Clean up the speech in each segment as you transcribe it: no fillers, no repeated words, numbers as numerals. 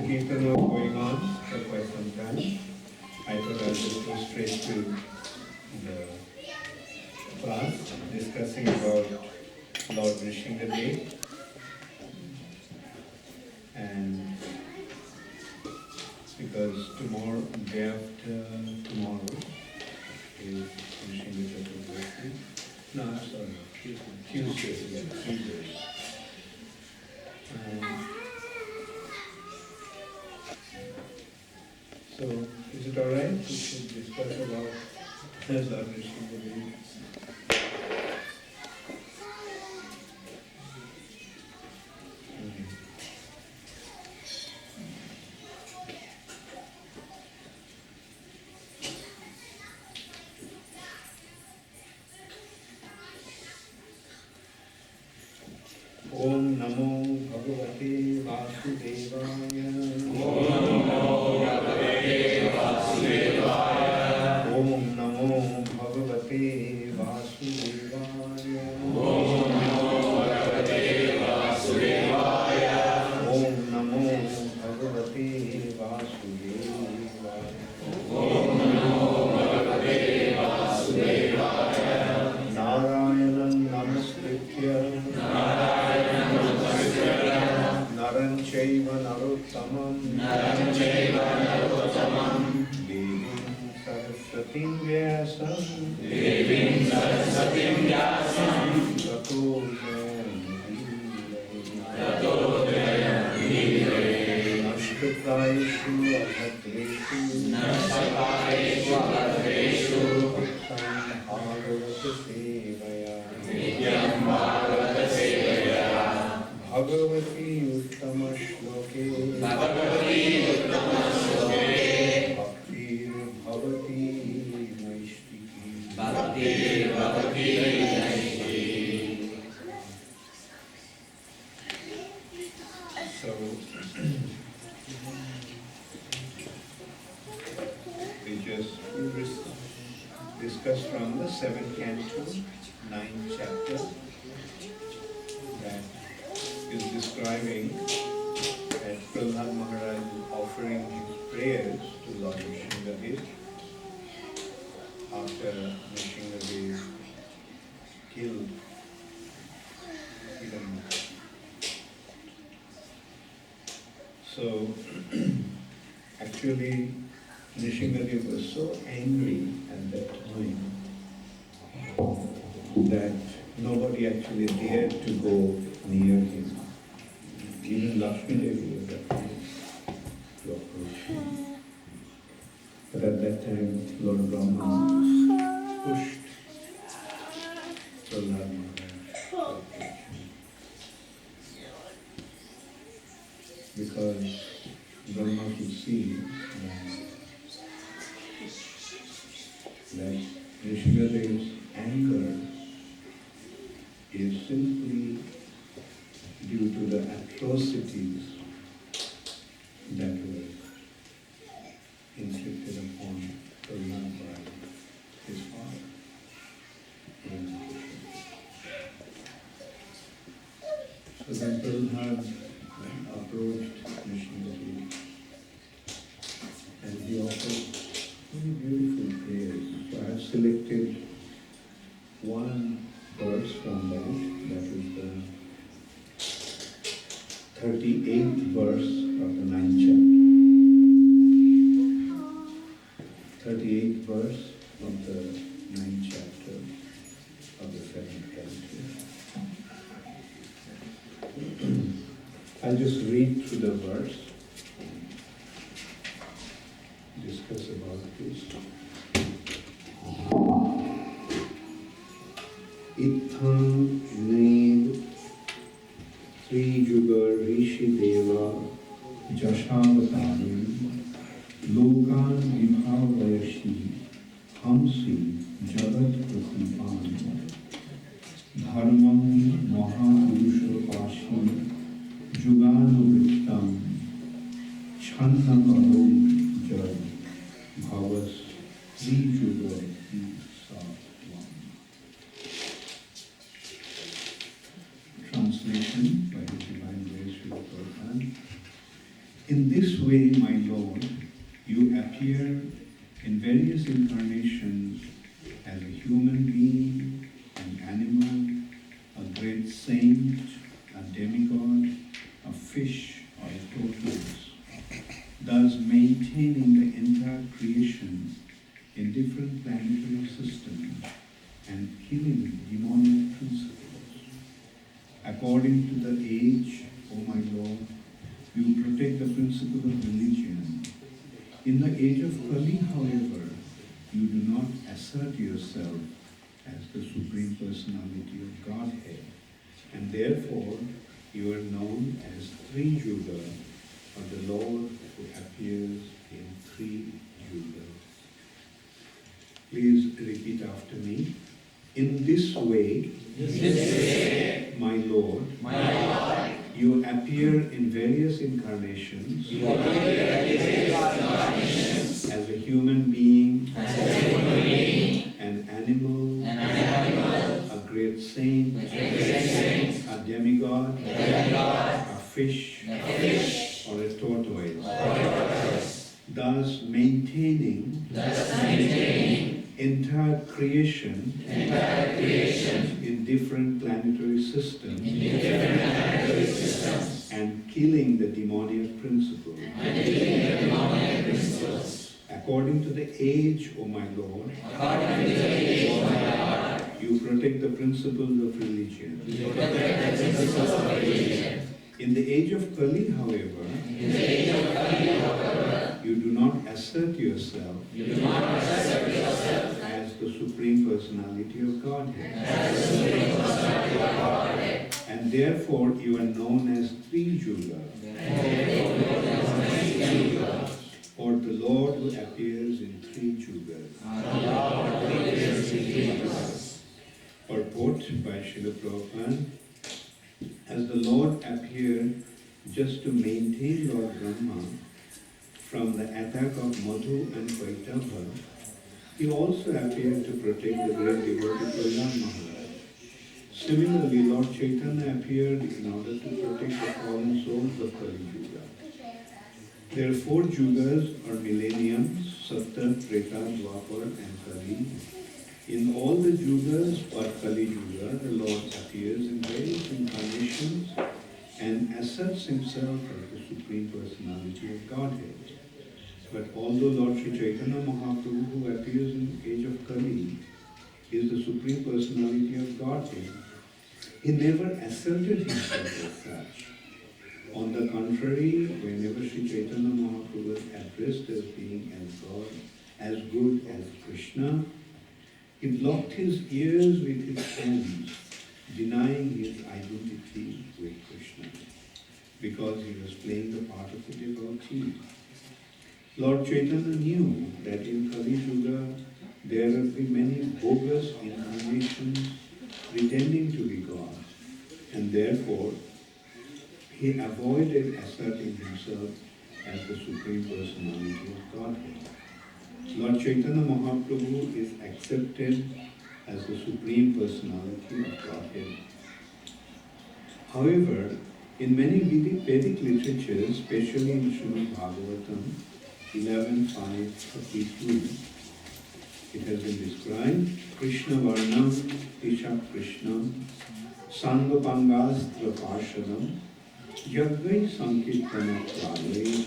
Kirtan was going on for quite some time. I thought I'll just go straight to the class, discussing about Lord Rishingadev. And because tomorrow, day after tomorrow, is Rishingadev. No, sorry, Tuesday. So, is it alright? We should discuss about Lord Rishingadev. Om Namo Bhagavate Vasudevaya. Om Namo Bhagavate Vasudevaya. Om Namo Bhagavate Vasudevaya. Om Namo Bhagavate Vasudevaya. Om Namo Bhagavate Vasudevaya. Om Namo Bhagavate Vasudevaya. Narayanam Namaskritya. Naram Chaiva Narottamam Devim Saraswatim Vyasam Tato Jayam Nashkataishu Abhatreshu Nityam Bhagavata Sevaya Bhagavati Uttama Shloke Bhakti Bhavati Naishtiki. So we just discussed from the 7th canto, 9th chapter, that is describing that Prahlad Maharaj is offering his prayers to Lord Rishingadev after Rishingadev killed Hiranyaksha. So actually Rishingadev was so angry at that time that nobody actually dared to go near him. Even Lakshmi Devi was afraid to approach him. But at that time, Lord Brahma pushed Prahlad Maharaj to approach him. Because Brahma could see that Rishingadev's anger is simply due to the atrocities that were inflicted upon Prahlad by his father. So then Prahlad approached Rishingadev and he offered very beautiful prayers. So I have selected one verse from that is the 38th verse of the 9th chapter. 38th verse of the 9th chapter of the 7th canto. I'll just read through the verse, discuss about this. Itham Ned Sri Juga Rishi Deva Jashavataram Lokan Vibhavayashi Hamsi Jagat Pratipan Dharmam Mahapurusha Pashi Juganuvrittam Chandakaro Jai Bhavas Sri Juga Translation by His Divine Grace Srila Prabhupada. In this Lord, you appear in various incarnations as a human being, an animal, a great saint, a demigod, a fish, or a tortoise, thus maintaining the entire creation in different planetary systems and killing demonic principles. According to the age, O my Lord, you protect the principle of religion. In the age of Kali, however, you do not assert yourself as the Supreme Personality of Godhead, and therefore you are known as Three Yuga, or the Lord who appears in three yugas. Please repeat after me. In this way, my Lord, you appear in various incarnations as a human being, an animal, a great saint, a demigod, a fish, or a tortoise, thus maintaining entire creation in different planetary systems and killing the demoniac principles. According to the age, O my Lord, you protect the principles of religion. In the age of Kali, however, you do not assert yourself as the Supreme Personality of Godhead. And therefore you are known as Three Yuga, or the Lord who appears in three yugas. Purport by Srila Prabhupada. As the Lord appeared just to maintain Lord Brahma from the attack of Madhu and Vaitava, he also appeared to protect the great devotee Prahlad Maharaj. Similarly, Lord Chaitanya appeared in order to protect the fallen souls of Kali Yuga. There are four yugas or millenniums, Satta, Treta, Dwapar and Kali. In all the yugas or Kali Yuga, the Lord appears in various incarnations and asserts himself as the Supreme Personality of Godhead. But although Lord Sri Chaitanya Mahaprabhu, who appears in the age of Kali, is the Supreme Personality of Godhead, he never asserted himself as such. On the contrary, whenever Sri Chaitanya Mahaprabhu is addressed as being as God, as good as Krishna, he blocked his ears with his hands, denying his identity with Krishna, because he was playing the part of the devotee. Lord Chaitanya knew that in Kali Yuga there will be many bogus incarnations pretending to be God, and therefore he avoided asserting himself as the Supreme Personality of Godhead. Lord Chaitanya Mahaprabhu is accepted as the Supreme Personality of Godhead. However, in many Vedic literatures, especially in Srimad Bhagavatam 11.5.32, it has been described, Krishna Varnam Tisha Krishnam Sangapangastra Parshadam Yagvai Sankirtana Pralay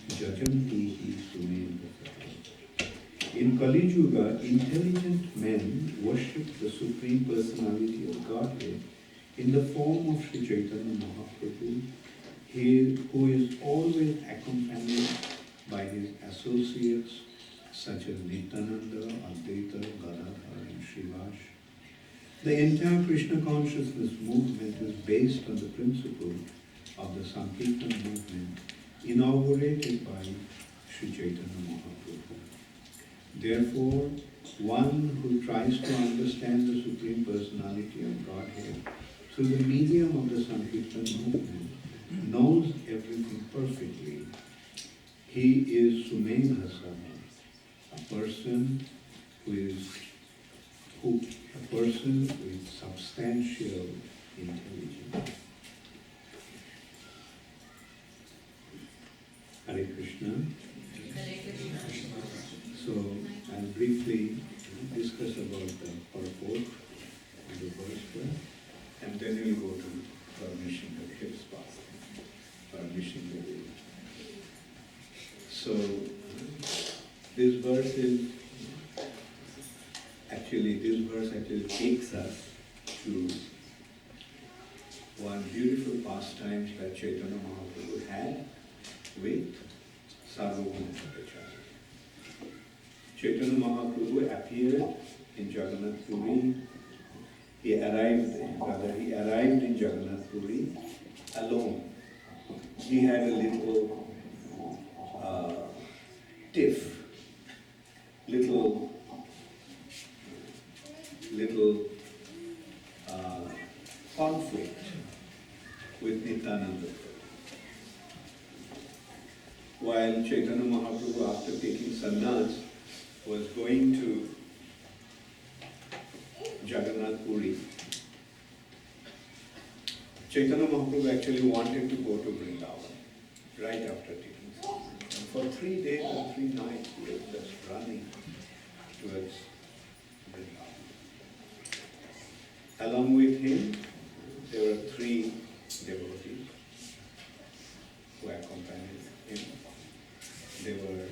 Jajantihi Sumendra. In Kali Yuga, intelligent men worship the Supreme Personality of Godhead in the form of Sri Chaitanya Mahaprabhu, who is always accompanied by his associates such as Nityananda, Advaita, Gadadhar and Srivas. The entire Krishna consciousness movement is based on the principle of the Sankirtan movement inaugurated by Sri Chaitanya Mahaprabhu. Therefore, one who tries to understand the Supreme Personality of Godhead through the medium of the Sankirtan movement knows everything perfectly. He is Sumedhasana, a person with substantial intelligence. Hare Krishna. So I'll briefly discuss about the purport of the verse, and then we'll go to permission of hip spa, permission to do. So this verse actually takes us to one beautiful pastime that Chaitanya Mahaprabhu had with Sarvabhauma Bhattacharya. Chaitanya Mahaprabhu appeared in Jagannath Puri. He arrived in Jagannath Puri alone. He had a little tiff, little conflict with Nityananda. While Chaitanya Mahaprabhu, after taking sannyas, was going to Jagannath Puri, Chaitanya Mahaprabhu actually wanted to go to Vrindavan right after taking sannyas. And for 3 days and 3 nights he was just running towards Vrindavan. Along with him, there were 3 devotees who accompanied him. They were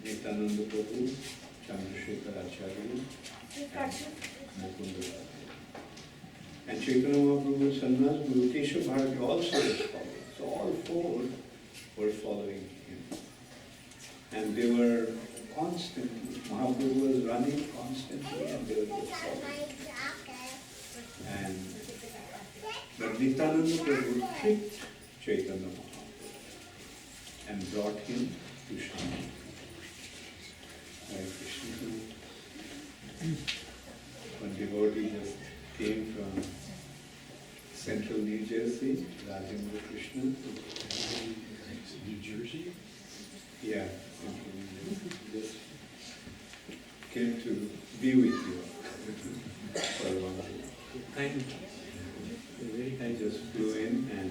Nityananda Prabhu, Chandrasekhar Acharya, and Mukunda Raj. And Chaitanya Mahaprabhu's sannyas, Guru Keshav Bharati also was following. So all 4 were following him. And they were constantly, Mahaprabhu was running constantly and they were just following. But Nityananda Prabhu tricked Chaitanya Mahaprabhu and brought him to Shanti. Hare Krishna. One devotee just came from central New Jersey, Rajendra Krishna. New Jersey? Yeah, central New Jersey. Just came to be with you for a while. Thank you. Very I kind. just flew in and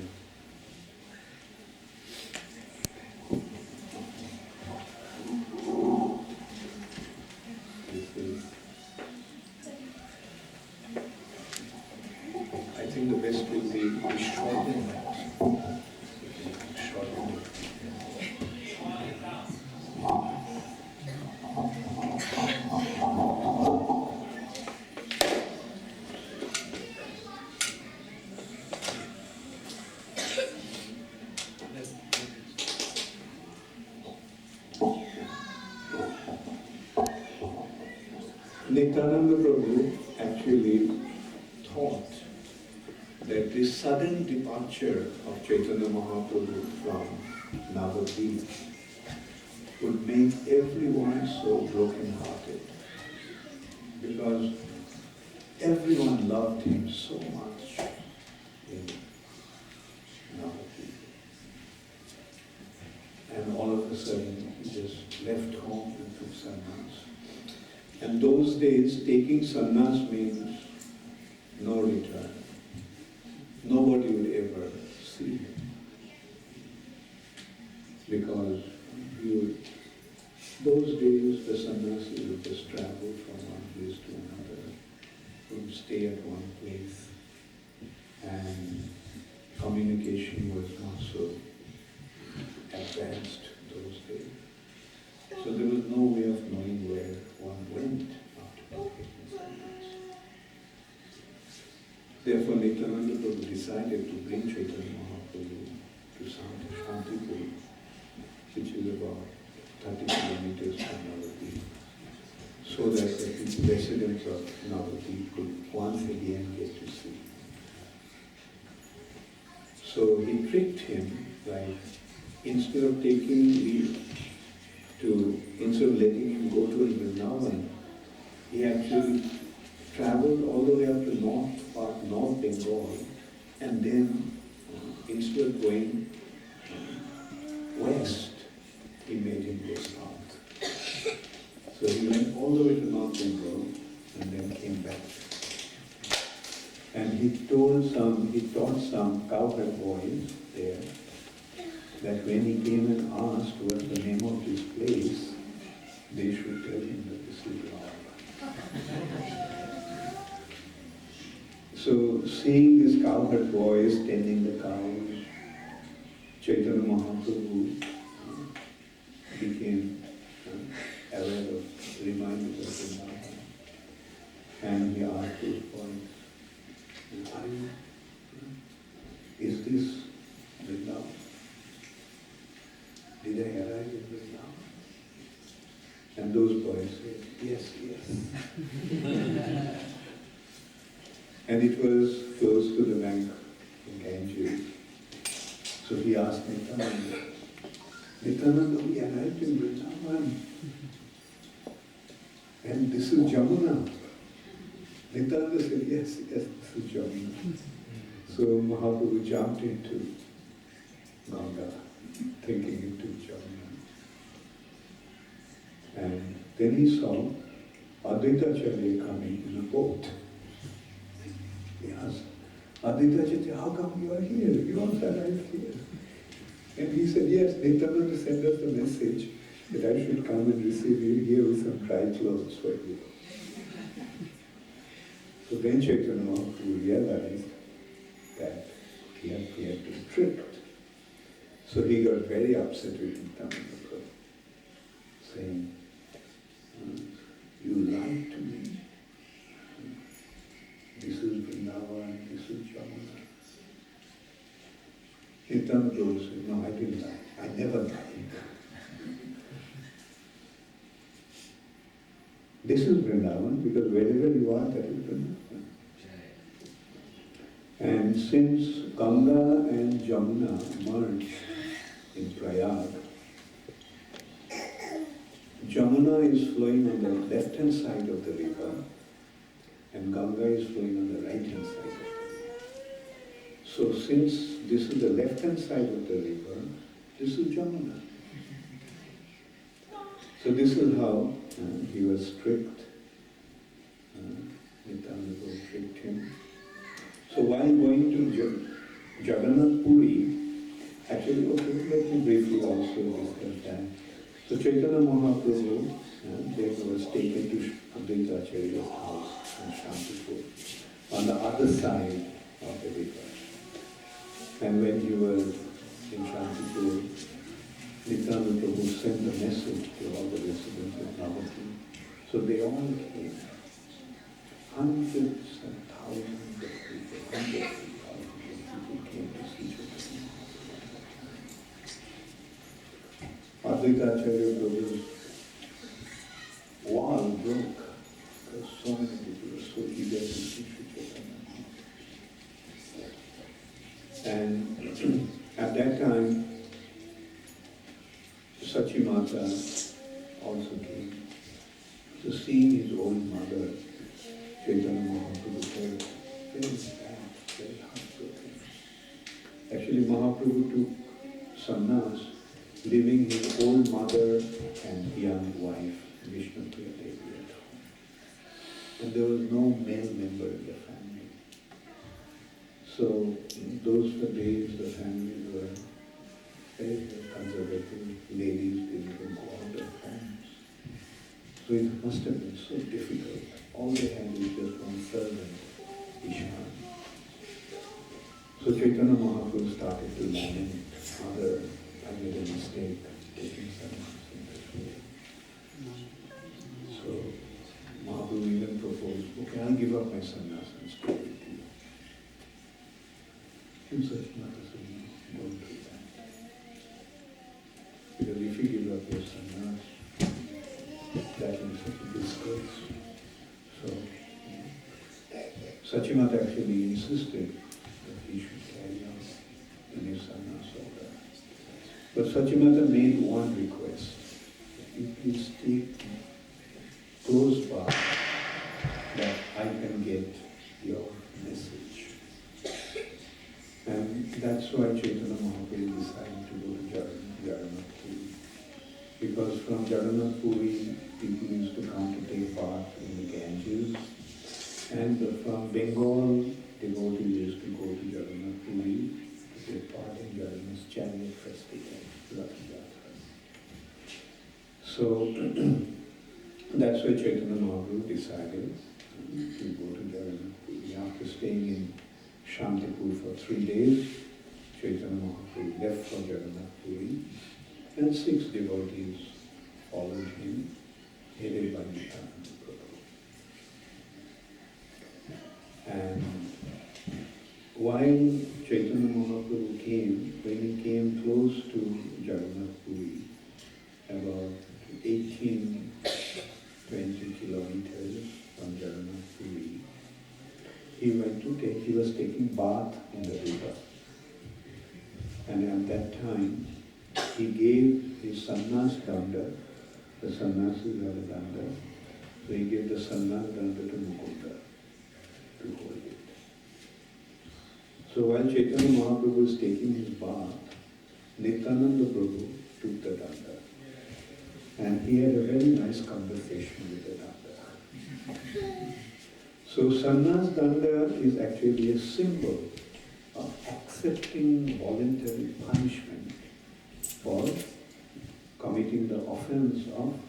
this is, I think the best will be we shorten that. Shorten it. Nityananda Prabhu actually thought that this sudden departure of Chaitanya Mahaprabhu from Navadvip would make everyone so broken-hearted, because everyone loved him so much in Navadvip. And all of a sudden he just left home and took sannyas. And those days, taking sannyas means no return. Nobody would ever see him. Because those days, the sannyasi would just travel from one place to another, would stay at one place, and communication was not so advanced those days. So there was no way of knowing where one went after taking sannyas. Therefore, Nityananda Prabhu decided to bring Chaitanya Mahaprabhu to Shantipur, which is about 30 kilometers from Navadvip, so that the residents of Navadvip could once again get to see. So he tricked him, like, instead of letting him go to Vrindavan, he actually traveled all the way up to North Bengal, and then instead of going west, he made him go south. So he went all the way to North Bengal and then came back. And he taught some cowherd boys there that when he came and asked what's the name of this place, they should tell him that this is Vrindavan. So seeing this cowherd boys tending the cows, Chaitanya Mahaprabhu became aware of, reminded of Vrindavan. And he asked those boys, is this Vrindavan? Did I arrive in Vrindavan? And those boys said, yes, yes. And it was close to the bank of Ganges. So he asked Nityananda, Nityananda, we arrived in Vrindavan. And this is Jamuna. Nityananda said, yes, this is Jamuna. So Mahaprabhu jumped into Ganga, thinking it was Jamuna. And then he saw Advaita Acharya coming in a boat. He asked, Advaita Acharya, how come you are here? You also arrived here. And he said, yes, Nityananda sent us a message that I should come and receive you here with some dry clothes for you. So then Chaitanya Mahaprabhu realized that he had been tricked. So he got very upset with Nityananda, saying, you lied to me. This is Vrindavan, this is Jamuna. Nityananda said, no, I didn't lie. I never lied. This is Vrindavan because wherever you are, that is Vrindavan. And since Ganga and Jamuna merge in Prayag, Jamuna is flowing on the left-hand side of the river and Ganga is flowing on the right-hand side of the river. So since this is the left-hand side of the river, this is Jamuna. So this is how he was tricked. Nityananda tricked him. So while going to Jagannath Puri, actually, okay, let me briefly also discuss that. So Chaitanya Mahaprabhu then was taken to Advaita Acharya's house in Shantipur, on the other side of the river. And when he was in Shantipur, Nityananda Prabhu sent a message to all the residents of Navati. So they all came. Hundreds and thousands of people, hundreds and thousands of people came to see Chaitanya. Advaita Acharya Prabhu's wall broke because so many people were so eager to see Chaitanya. And at that time, Sachimata also came. So seeing his own mother, Chaitanya Mahaprabhu felt very sad, very heartbroken. Actually, Mahaprabhu took sannyas, leaving his old mother and young wife, Vishnupriya Devi, at home. And there was no male member in the family. So those were days the families were very conservative, ladies didn't even go out of homes. So it must have been so difficult. All they had was just one servant, Ishman. So Chaitanya Mahaprabhu started to lament, Mother, I made a mistake taking sannyas in this way. So Mahaprabhu even proposed, okay, I'll give up my sannyas and stay with you. And Sachimata said, no, don't do that. Because if you give up your sannyas, that is such a disgrace. So Sachimata actually insisted that he should carry on in his sannyas order. But Sachimata made one request. You please stay close by that I can get your message. And that's why Chaitanya Mahaprabhu decided to go to Jagannath Puri. Because from Jagannath Puri, people used to come to take bath in the Ganges. And from Bengal, devotees used to go to Jagannath Puri to take part in Jagannath's chariot festival, Rath Yatra. So that's why Chaitanya Mahaprabhu decided to go to Jagannath Puri. After staying in Shantipur for 3 days, Chaitanya Mahaprabhu left for Jagannath Puri, and 6 devotees followed him, headed by Nityananda Prabhu. And while Chaitanya Mahaprabhu came, when he came close to Jagannath Puri, about 18, 20 kilometers from Jagannath Puri, he was taking bath in the river. And at that time, he gave his sannyas danda, the sannyasis have a danda, so he gave the sannyas danda to Mukunda to hold it. So while Chaitanya Mahaprabhu was taking his bath, Nityananda Prabhu took the danda. And he had a very nice conversation with the danda. So sannyas danda is actually a symbol of accepting voluntary punishment for committing the offense of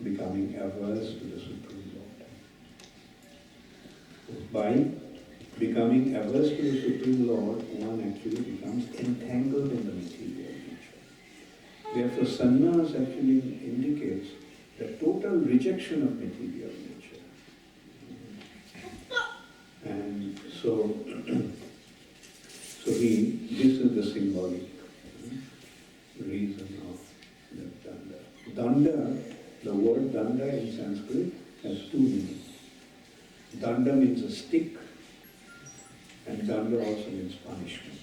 becoming averse to the Supreme Lord. By becoming averse to the Supreme Lord, one actually becomes entangled in the material nature. Therefore, sannyas actually indicates the total rejection of material nature. And so this is the symbolic reason of the danda. Danda, the word danda in Sanskrit has 2 meanings. Danda means a stick, and danda also means punishment.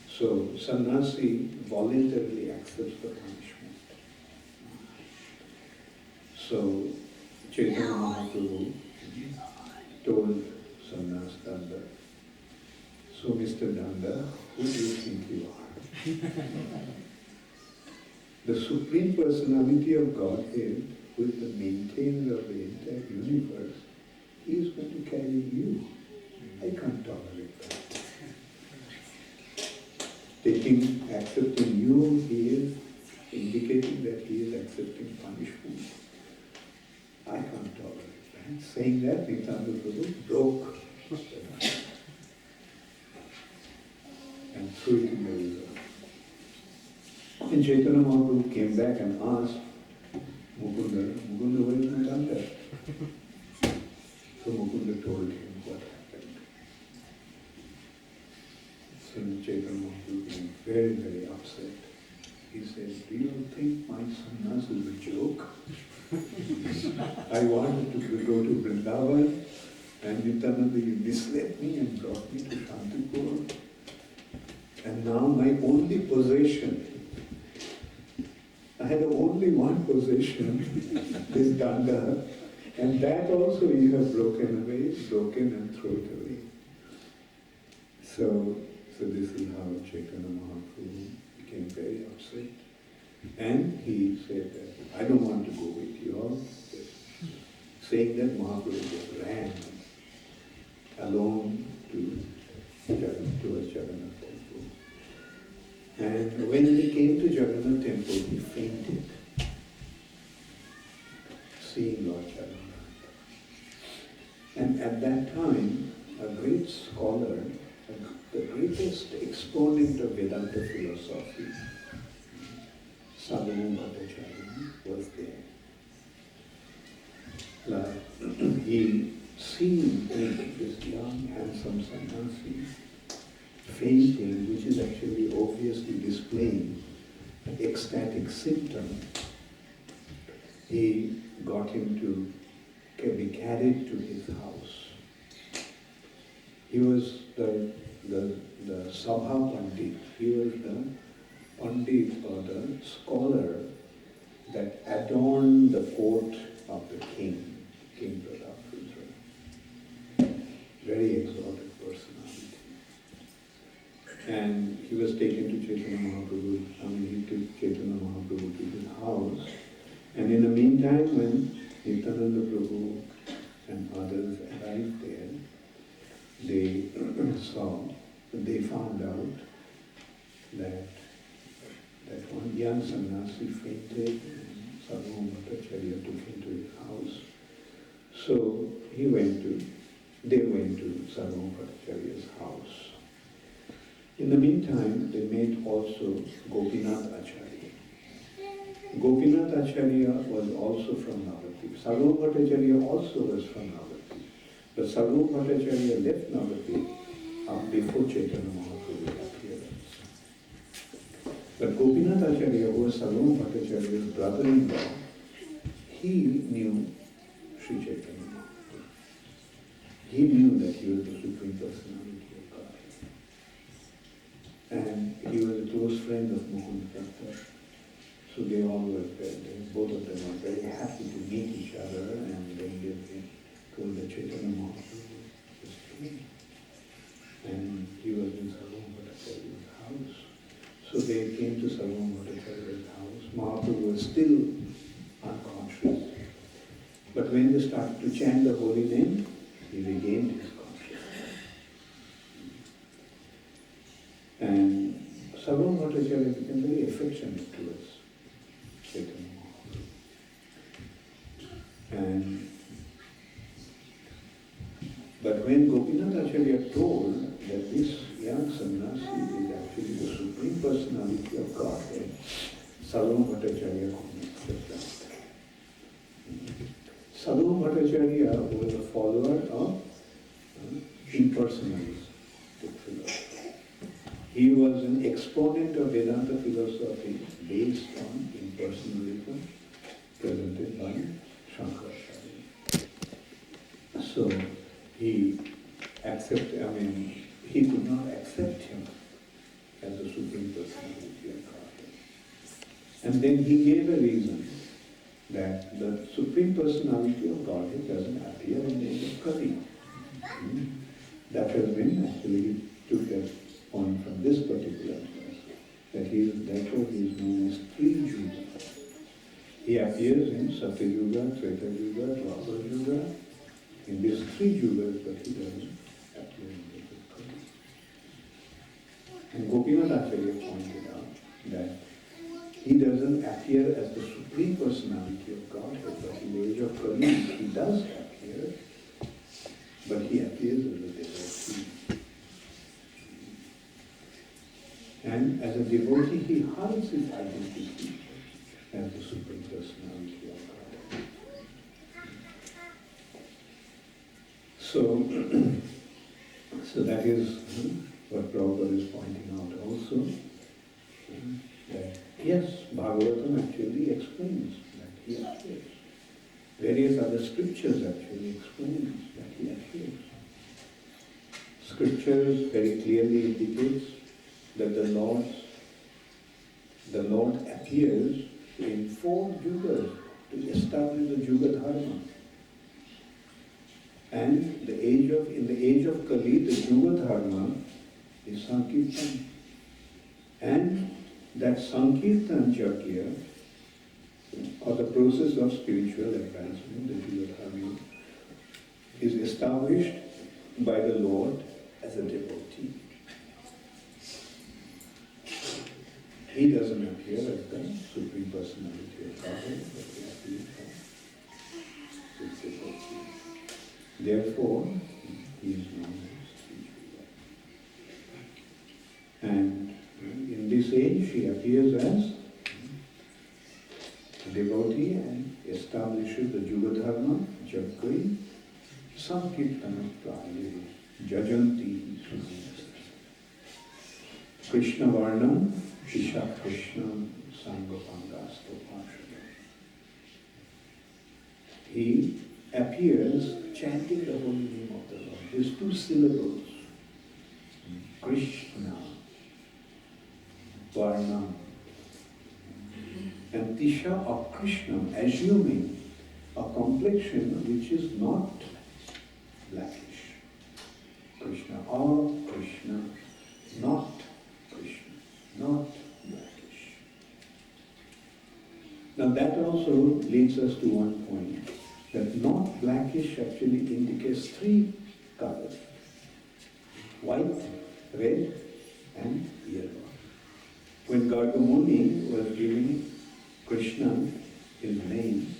So sannyasi voluntarily accepts the punishment. So Chaitanya Mahaprabhu told sannyas danda, so Mr. Danda, who do you think you are? The Supreme Personality of Godhead, who is the maintainer of the entire universe, he is going to carry you. I can't tolerate that. Accepting you, he is indicating that he is accepting punishment. I can't tolerate that. Saying that, Nityananda Prabhu broke and threw it in the river. And Chaitanya Mahaprabhu came back and asked Mukunda, where is my danda? So Mukunda told him what happened. So Chaitanya Mahaprabhu became very, very upset. He said, do you think my sannyas is a joke? I wanted to go to Vrindavan, and Nityananda, you misled me and brought me to Shantipur. And now my only possession, I had only one possession, this danda, and that also you have broken and thrown it away. So this is how Chaitanya Mahaprabhu became very upset. And he said that, I don't want to go with you all. Saying that, Mahaprabhu just ran alone towards Jagannath temple. And when he came to Jagannath temple, he fainted, seeing Lord Jagannath. And at that time, a great scholar, the greatest exponent of Vedanta philosophy, Sadhu Bhakti Charu, was there. He seen this young, handsome sannyasi fainting, which is actually obviously displaying an ecstatic symptom. He got him to be carried to his house. He was the Sabha Pandit. He was the Pandit or the scholar that adorned the court of the king, King Pratap. Very exalted personality. And he was taken to Chaitanya Mahaprabhu. He took Chaitanya Mahaprabhu to his house. And in the meantime, when Nityananda Prabhu and others arrived there, they saw they found out that one young sannyasi fainted and Sarvabhauma Bhattacharya took him to his house. So they went to Sarvabhauma Bhattacharya's house. In the meantime, they met also Gopinath Acharya. Gopinath Acharya was also from Navadvip. Sarvabhauma Bhattacharya also was from Navadvip. But Sarvabhauma Bhattacharya left Navadvip before Chaitanya Mahaprabhu appeared. But Gopinath Acharya, who was Sarvabhauma Bhattacharya's brother-in-law, he knew Sri Chaitanya Mahaprabhu. He knew that he was the Supreme Personality of God. And he was a close friend of Mukund Thakkar. So they all were both of them were very happy to meet each other, and they told the Chaitanya Mahaprabhu was free. And he was in Sarvabhauma Bhattacharya's house. So they came to Sarvabhauma Bhattacharya's house. Mahaprabhu was still unconscious. But when they started to chant the holy name, he regained his consciousness. And Sarvabhauma Bhattacharya became very affectionate towards Chaitanya Mahaprabhu. But when Gopinath Acharya told that this young sannyasi is actually the Supreme Personality of Godhead, Sarvabhauma Bhattacharya could not accept that. Sarvabhauma Bhattacharya was a follower of impersonalistic philosophy. He was an exponent of Vedanta philosophy based on impersonalism presented by Shankaracharya. So he could not accept him as the Supreme Personality of Godhead. And then he gave a reason that the Supreme Personality of Godhead doesn't appear in the age of Kali. That has been actually, he took that point from this particular verse, that therefore he is known as three Yuga. He appears in Satya Yuga, Treta Yuga, Dwapara Yuga, in these three Yugas, but he doesn't appear in the age of Kali. And Gopinath Acharya pointed out that he doesn't appear as the Supreme Personality of Godhead, but in the age of Kali he does appear, but he appears as a devotee. And as a devotee, he hides his identity as the Supreme Personality of Godhead. So that is what Prabhupada is pointing out also. That yes, Bhagavatam actually explains that he appears. Various other scriptures actually explain that he appears. Scriptures very clearly indicates that the Lord appears in 4 yugas to establish the Yuga Dharma. And in the age of Kali, the Yuga Dharma is Sankirtan. And that Sankirtan Yajna, or the process of spiritual advancement, the Yuga Dharma, is established by the Lord as a devotee. He doesn't appear as the Supreme Personality of Godhead, but he appears as his devotee. Therefore, he is known as Sri Jiva. And in this age, he appears as a devotee and establishes the Yuga Dharma, Jagai, Sankirtana Prali, Jajanti Sumasta. Krishna Varnam, Shisha Krishna, Sangapangasta Pashada. He appears chanting the holy name of the Lord. There's 2 syllables. Krishna, Varnam, and Tisha or Krishna, assuming a complexion which is not blackish. Krishna or Krishna, not Krishna, not blackish. Now that also leads us to one point, that not blackish actually indicates 3 colors: white, red and yellow. When Gargamuni was giving Krishna his name,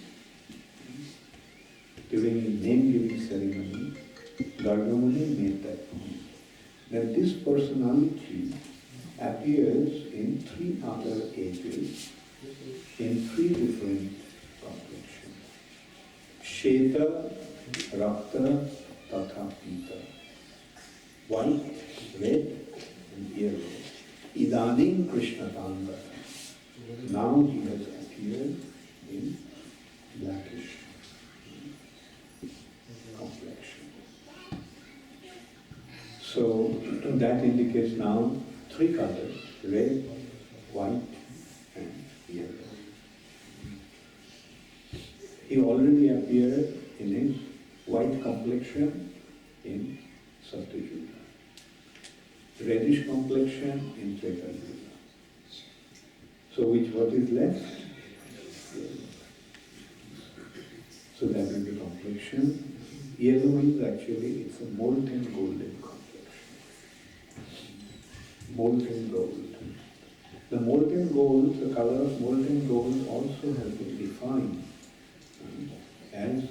during his name-giving ceremony, Gargamuni made that point that this personality appears in 3 other ages in 3 different complexions. Sheta, Rakta, Tatha Pita. White, red and yellow. Idanim Krishna Tanga. Now he has appeared in blackish complexion. So that indicates now 3 colors, red, white and yellow. He already appeared in his white complexion in Satyuga, reddish complexion in Treta Yuga. So what is left? Yellow. So that is the complexion. Yellow is actually, it's a molten golden complexion. Molten gold. The molten gold, the color of molten gold also has been defined as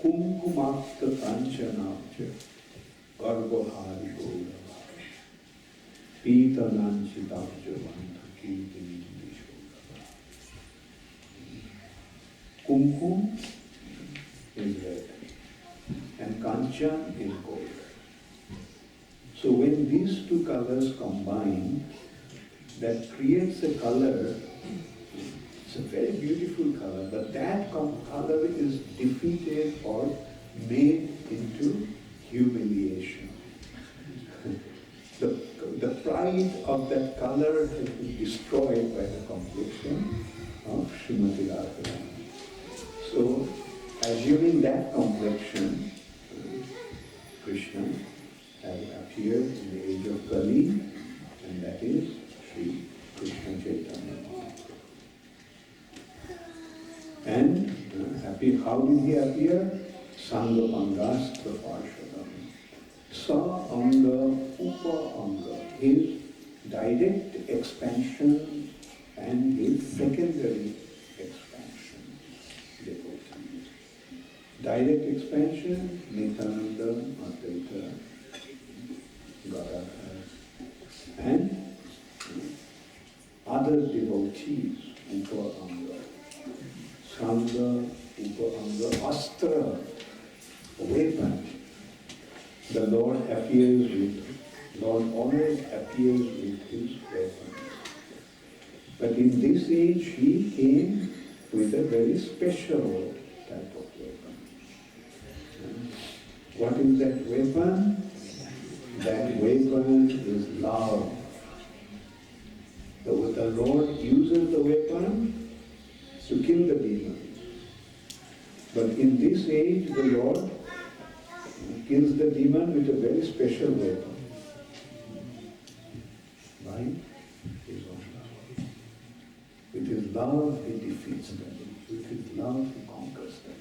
kumkumakta kanchanavcha garbhahari gola pita nanchitavcha vandhakirtini vishoga. Kumkum is red and kanchan is gold. So when these 2 colors combine, that creates a color. It's a very beautiful color, but that color is defeated or made into humiliation. The pride of that color has been destroyed by the complexion of Srimati Radharani. So, assuming that complexion, Krishna has appeared in the age of Kali, and that is Sri Krishna Chaitanya. And how did he appear? Sangha Pangastra Parshadam. Sa Anga Upa Anga, his direct expansion and his secondary expansion. Devotees. Direct expansion, Nityananda, Advaita, Gadadhar, and other devotees, Upa Anga. Sangha, Upa-anga, Astra, weapon. The Lord always appears with his weapons. But in this age, he came with a very special type of weapon. What is that weapon? That weapon is love. The Lord uses the weapon to kill the demons. But in this age, the Lord kills the demon with a very special weapon. Right? His own love. With his love, he defeats them. With his love, he conquers them.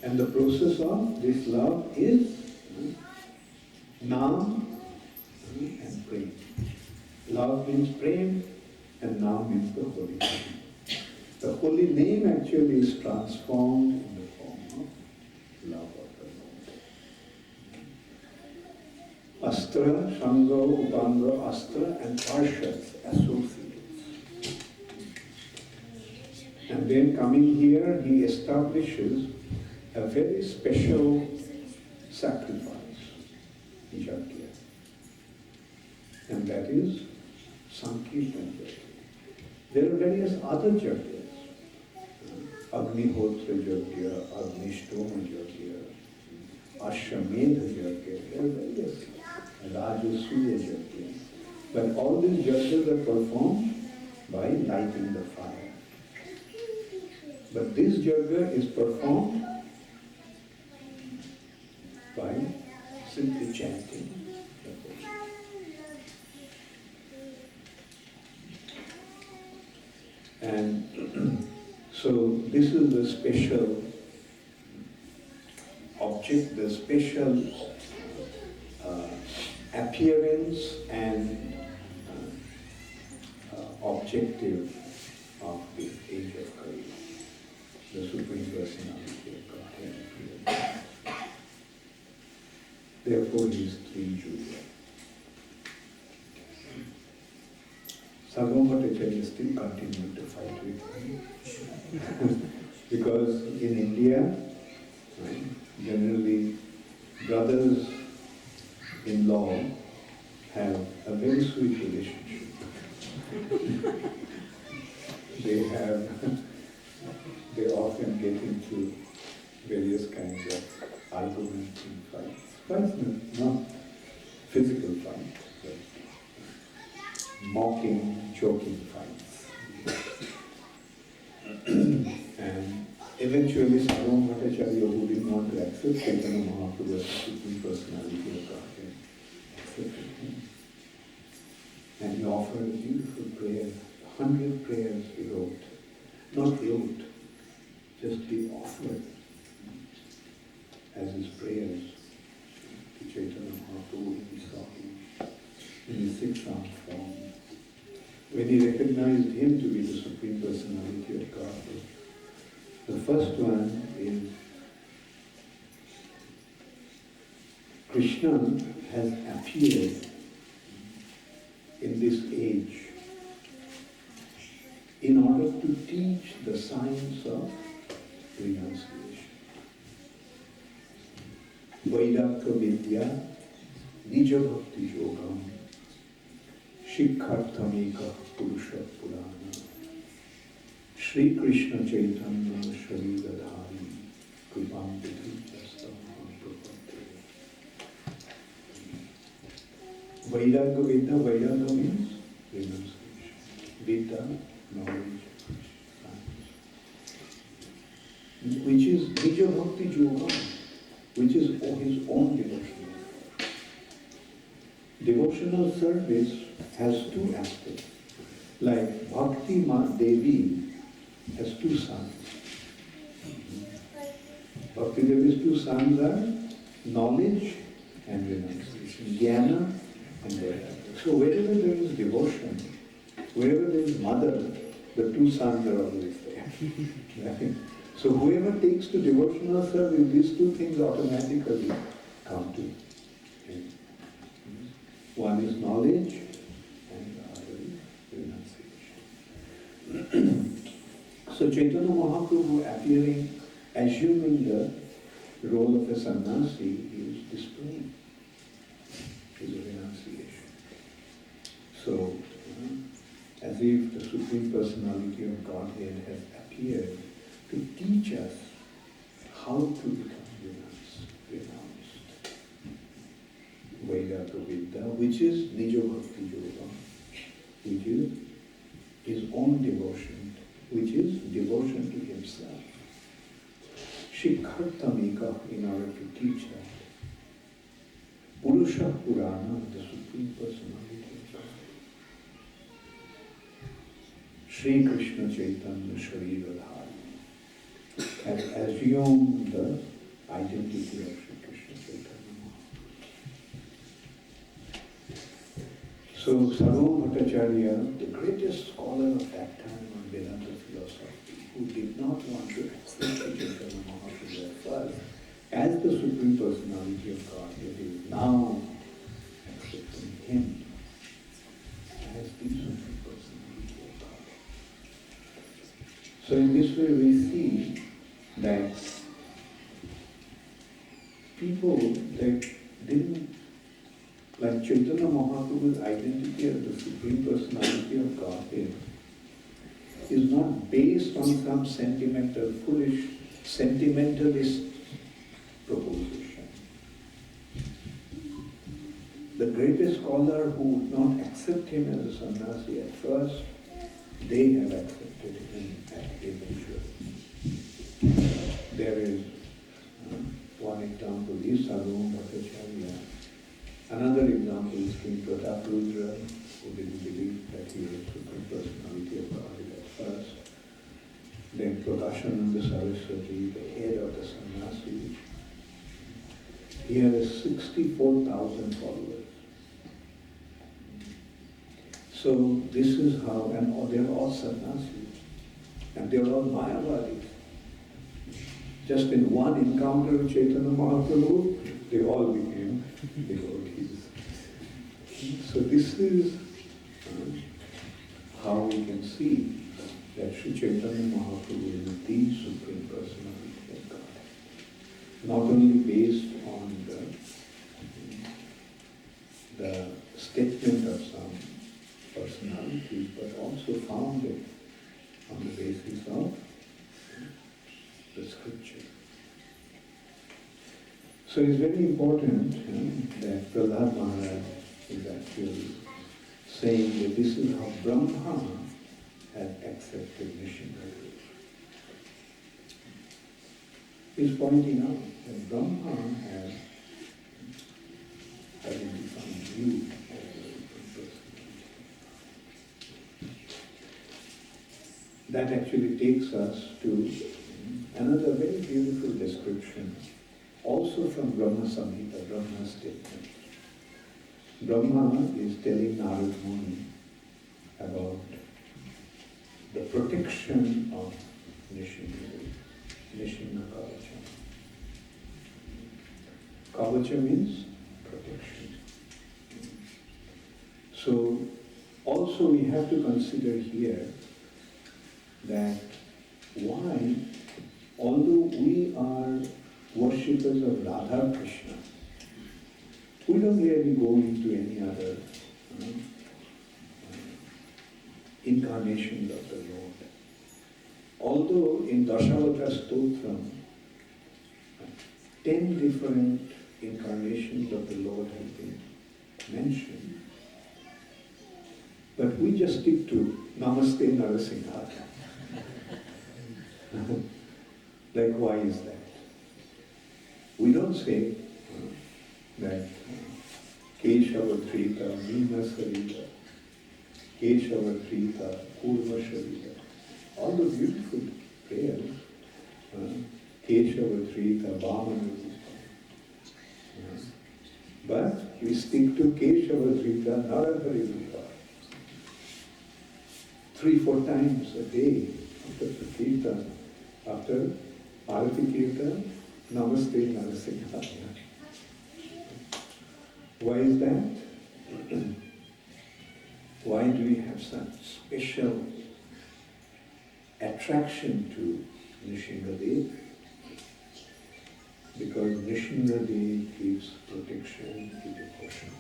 And the process of this love is Nam and Prem. Love means Prem, and Nam means the holy name. The holy name actually is transformed in the form of love of the Lord. Astra, Shanga, Upanga, Astra, and Parshads, associates. And then coming here, he establishes a very special sacrifice, Yajna. And that is Sankirtan Yajna. There are various other yajnas. Agnihotra Yajna, Agnishtoma Yajna, Ashwamedha Yajna, there are various Rajasuya Yajna. But all these yajnas are performed by lighting the fire. But this yajna is performed by simply chanting the Holy. And so this is the special object object, the special appearance and objective of the age of Kali, the Supreme Personality of Godhead appeared. Therefore, he is three Julia. Sarvam Bhattacharya still continued to fight with him. Because in India, right, generally brothers-in-law have a very sweet relationship. They often get into various kinds of arguments and fights. Fights, not physical fights, but mocking, joking fights. And eventually Sarvam Bhattacharya, who did not accept Chaitanya Mahaprabhu as the Supreme Personality of Godhead, accepted him. And he offered a beautiful prayer, 100 prayers he wrote. Not wrote, just he offered as his prayers to Chaitanya Mahaprabhu when he saw him in his 6-armed form. When he recognized him to be the Supreme Personality of Godhead, the first one is Krishna has appeared in this age in order to teach the science of renunciation. Vaidaka Vidya, Nija Bhakti Yogam, Shikharthameka Purusha Purana, Shri Krishna Chaitanya Sharigadhari, Kripam Vidhijastam Prapante. Vairagya Vidya, Vairagya means renunciation. Vidya, knowledge, science. Which is Nija Bhakti Yoga, which is his own devotional. Devotional service has two aspects. Like Bhakti Ma Devi has two sons. Bhakti Devi's two sons are knowledge and renunciation, jnana and vairagya. So wherever there is devotion, wherever there is mother, the two sons are always there. Right? So whoever takes to devotional service, these two things automatically come to him. One is knowledge and the other is renunciation. So Chaitanya Mahaprabhu appearing, assuming the role of a sannyasi, is displaying his renunciation. So, as if the Supreme Personality of Godhead has appeared to teach us how to become renounced. Vairagya Vidya, which is Nija Bhakti Yoga, which is his own devotion, which is devotion to himself. Shikhartamika, in order to teach that. Purusha Purana, the Supreme Personality of God. Shri Krishna Chaitanya Sharigadhari has assumed the identity of Shri Krishna Chaitanya Mahaprabhu. So Sarvam Bhattacharya, the greatest scholar of that time on Vedanta philosophy, who did not want to accept Chaitanya Mahaprabhu at first as the Supreme Personality of Godhead, is now accepting him as the Supreme Personality of Godhead. So in this way we see that people that didn't, like Chaitanya Mahaprabhu's identity as the Supreme Personality of Godhead is not based on some sentimental, foolish, sentimentalist proposition. The greatest scholar who would not accept him as a sannyasi at first, they have accepted him eventually. There is one example is Sarvam Bhattacharya. Another example is King Prataprudra, who didn't believe that he was the Supreme Personality of Godhead at first. Then Prakashananda Saraswati, the head of the sannyasi, He has 64,000 followers. So this is how, and they're all sannyasis, and they're all Mayavadis. Just in one encounter with Chaitanya Mahaprabhu, they all became devotees. So this is how we can see that Sri Chaitanya Mahaprabhu is the Supreme Personality of God. Not only based on the statement of some personalities, but also founded on the basis of the scripture. So it's very important that Prahlad Maharaj is actually saying that this is how Brahma has accepted Nishingadeva. He's pointing out that Brahma has identified you as a Supreme Personality. That actually takes us to another very beautiful description, also from Brahma Samhita, Brahma statement. Brahma is telling Narad Muni about the protection of Nishinga Kavacha. Kavacha means protection. So also we have to consider here that why, although we are worshippers of Radha Krishna, we don't really go into any other incarnations of the Lord. Although in Dashavatara Stotram, 10 different incarnations of the Lord have been mentioned, but we just stick to Namaste Narasimha. Like, why is that? We don't say that Keshava Trita, Meena Sarita, Keshava Trita, Kurva Sharita, all the beautiful prayers, Keshava Trita, Vamana Rupa. But we stick to Keshava Trita, Narahari Rupa. 3-4 times a day after Kirtan, after Arati Kirtan, Namaste Narasimha. Why is that? Why do we have such special attraction to Nishingadev? Because Nishingadev gives protection to devotion.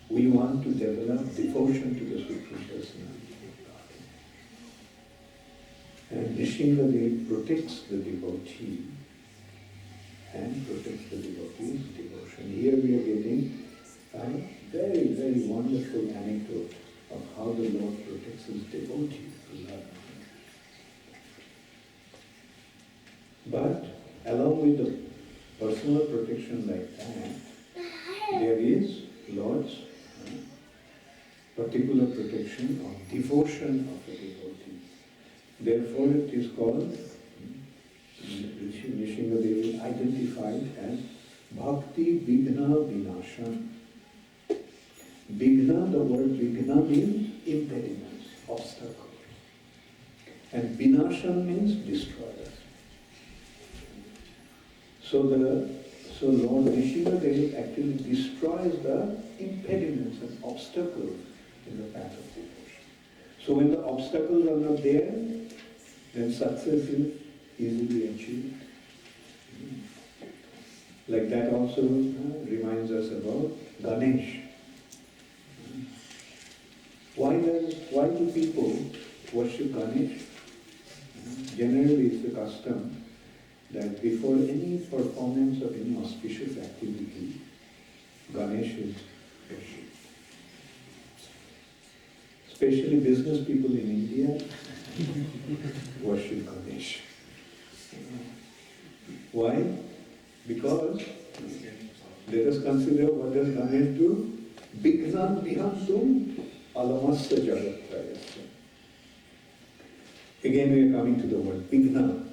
We want to develop devotion to the Supreme Personality of God. And Nishingadev protects the devotee and protects the devotee's devotion. Here we are getting a very, very wonderful anecdote of how the Lord protects his devotee. But along with the personal protection like that, there is Lord's particular protection of devotion of the devotee. Therefore it is called, Nishingadev is identified as Bhakti Vigna Vinashan. Vigna, the word Vigna means impediments, obstacles. And Vinashan means destroyer. So Lord Nishingadev actually destroys the impediments and obstacles in the path of devotion. So when the obstacles are not there, then success is easily achieved. Like that also reminds us about Ganesh. Why do people worship Ganesh? Generally it's the custom that before any performance of any auspicious activity, Ganesh is worshipped. Especially business people in India worship Ganesh. Why? Because let us consider what does Ganesh do? Bignan bihantum alamasya jagatrayasya. Again we are coming to the word Bignan.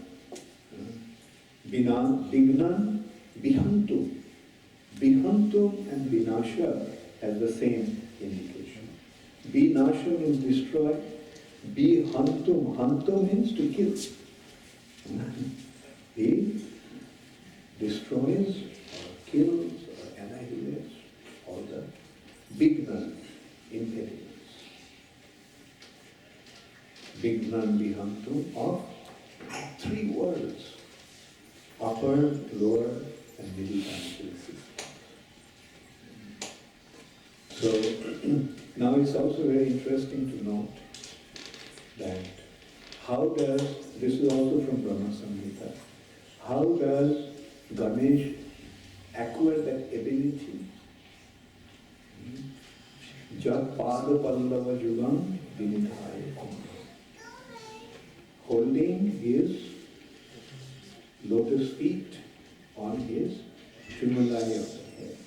Bignan Bihantum. Bihantum and Vinasha has the same indication. Vinasha means destroy. Bihantum. Hantum means to kill. He destroys or kills or annihilates all the vigna, impediments. Vignan Bihantum of 3 worlds: upper, lower, and middle planetary systems. So now it's also very interesting to note that how does, this is also from Brahma Samhita, how does Ganesh acquire that ability? Jat pada pallava jugam vinithaya, holding his lotus feet on his Himalaya of the head.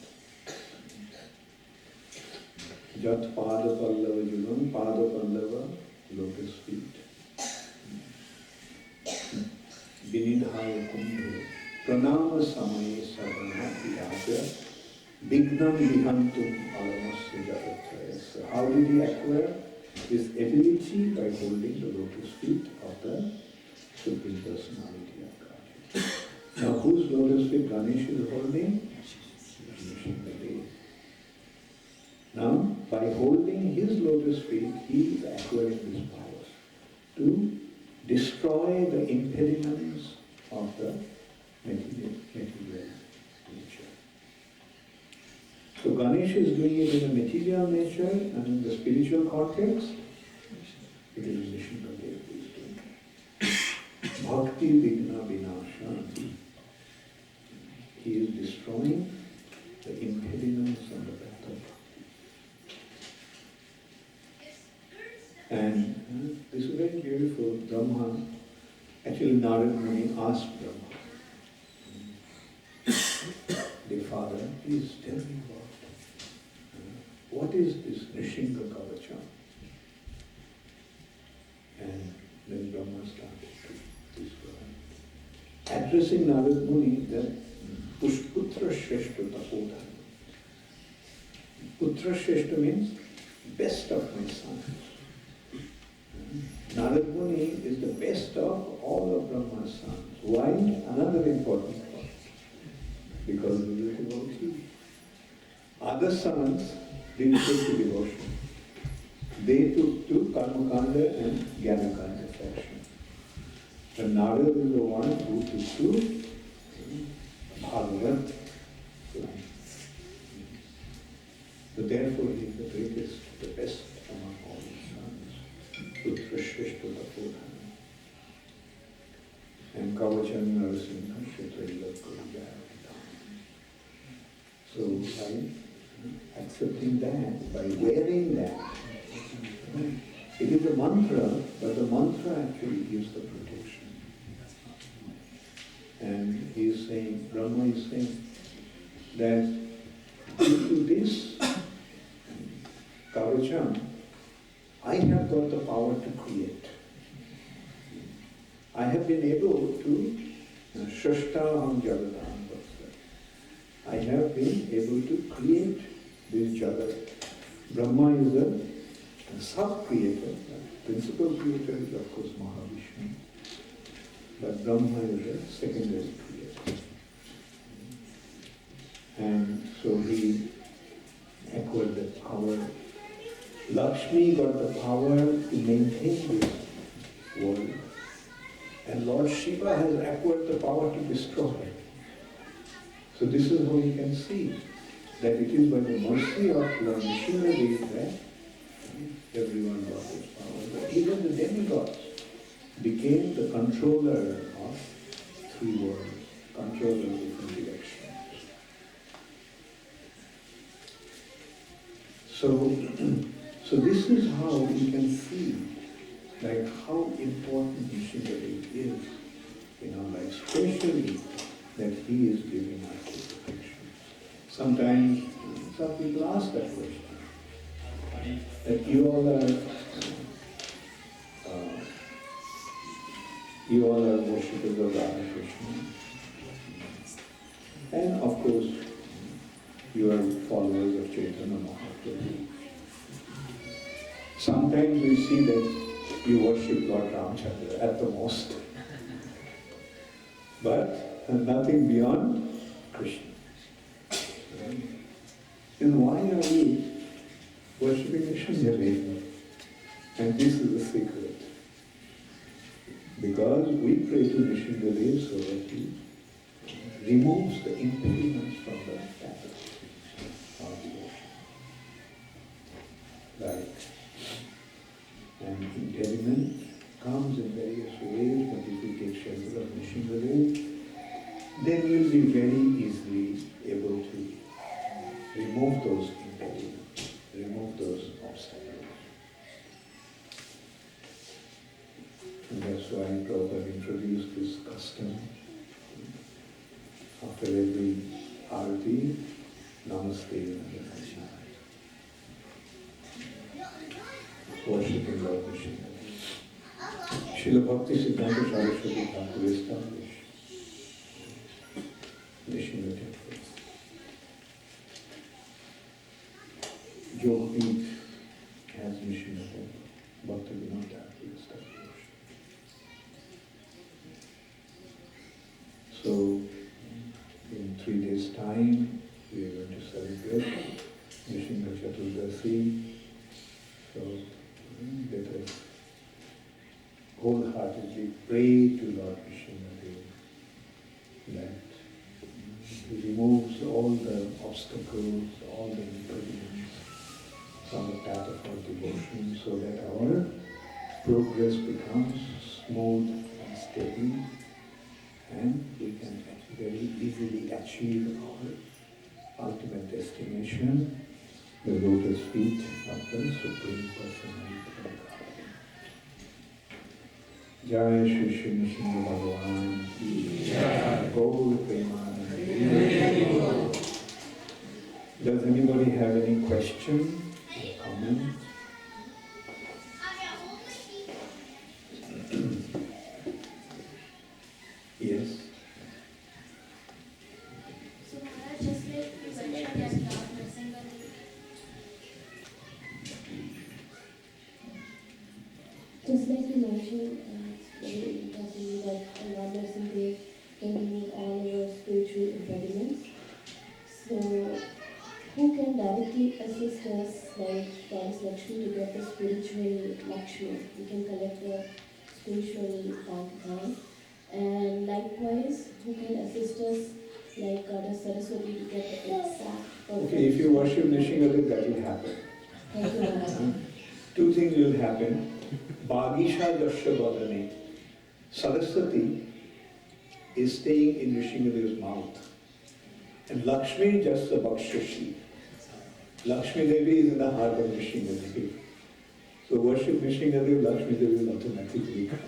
Jat pada pallava jugam, pada pallava, lotus feet. Vinidhaya kumbhe, pranama samaye sarvana viraja, vignam vihantum alamasya jagatraya. So how did he acquire this ability? By holding the lotus feet of the Supreme Personality of God. Now whose lotus feet Ganesh is holding? Ganesh. Now by holding his lotus feet, he is acquiring his powers to destroy the impediments of the material nature. So Ganesh is doing it in the material nature, and in the spiritual context, it is Nishingadev who is doing it. Bhakti Vigna Vinasha. He is destroying the impediments on the path of bhakti. And this is very beautiful. Brahma, actually Narad Muni asked Brahma, dear father, please tell me what is this Nishinga Kavacha? And then Brahma started to describe. Addressing Narad Muni, that Pushputra Shreshta Tapodha. Putra Shreshta means best of my sons. Narad Muni is the best of all of Brahma's sons. Why? Another important point. Because of the devotee. Other sons didn't take to devotion. They took to Karmakanda and Jnanakanda fashion. But Narad is the one who took to Bhagavat line. So therefore he is the greatest, the best among all his sons. Putra Shreshta Tapodhana. And Kavachan Narasimha Kshetrila Kurujaya. So by accepting that, by wearing that, it is a mantra, but the mantra actually gives the protection. And he is saying, Brahma is saying, that due to this Kavacham, I have got the power to create. I have been able to Shashtaham Jagatam. I have been able to create this Jagat. Brahma is a sub-creator. The principal creator is of course Mahavishnu. But Brahma is a secondary creator. And so he acquired the power. Lakshmi got the power to maintain this world. And Lord Shiva has acquired the power to destroy it. So this is how you can see that it is by the mercy of Lord Nishingadev that everyone got this power. But even the demigods became the controller of 3 worlds, controller of different directions. So this is how we can see like how important Nishingadev is in our life, especially that he is giving us the protection. Sometimes some people ask that question, that you all are worshippers of Radha Krishna. And of course, you are followers of Chaitanya Mahaprabhu. Sometimes we see that you worship Lord Ramchandra at the most, but nothing beyond Krishna. And why are we worshipping Nishingadev? And this is the secret. Because we pray to Nishingadev so that he removes the impediments from the path of devotion. Like an impediment comes in various ways, but if we take shelter of Nishingadev, then we'll be very easily able to remove those impediments, remove those obstacles. And that's why Prabhupada introduced this custom. After every arati, namaste, worshipping Lord Krishna. Srila Bhakti Charu Swami Thakur established Nishinga temple. Jogapith has Nishinga temple. Bhakti Thakur established. So, in 3 days' time, we are going to celebrate Nishinga Chaturdasi. So, let us wholeheartedly pray to Lord Nishingadev that he removes all the obstacles, all the impediments from the path of our devotion so that our progress becomes smooth and steady and we can very easily achieve our ultimate destination, the lotus feet of the Supreme Personality of God. Jai Shri Shri Nishina Bhagavan ki Jai. Gaur Premanand. Does anybody have any question or comment? Yes. So Maharaj, just like you mentioned that Lord Nrsimhadev, just like you mentioned, it's very interesting that Lord Nrsimhadev can remove all our spiritual impediments. So who can directly assist us, like Goddess Lakshmi, to get the spiritual Lakshmi? We can collect the spiritual bank account. And likewise, who can assist us, like Goddess Saraswati, to get the exact perfect. Okay, if you worship Nishingadev, that will happen. Thank you, Maharaj. Two things will happen. Bhagisha Dasya Vadane. Saraswati is staying in Nishingadev's mouth. And Lakshmi Jasya Bhakshashi. Lakshmi Devi is in the heart of Nishingadev. So worship Nishingadev, Lakshmi Devi will automatically come.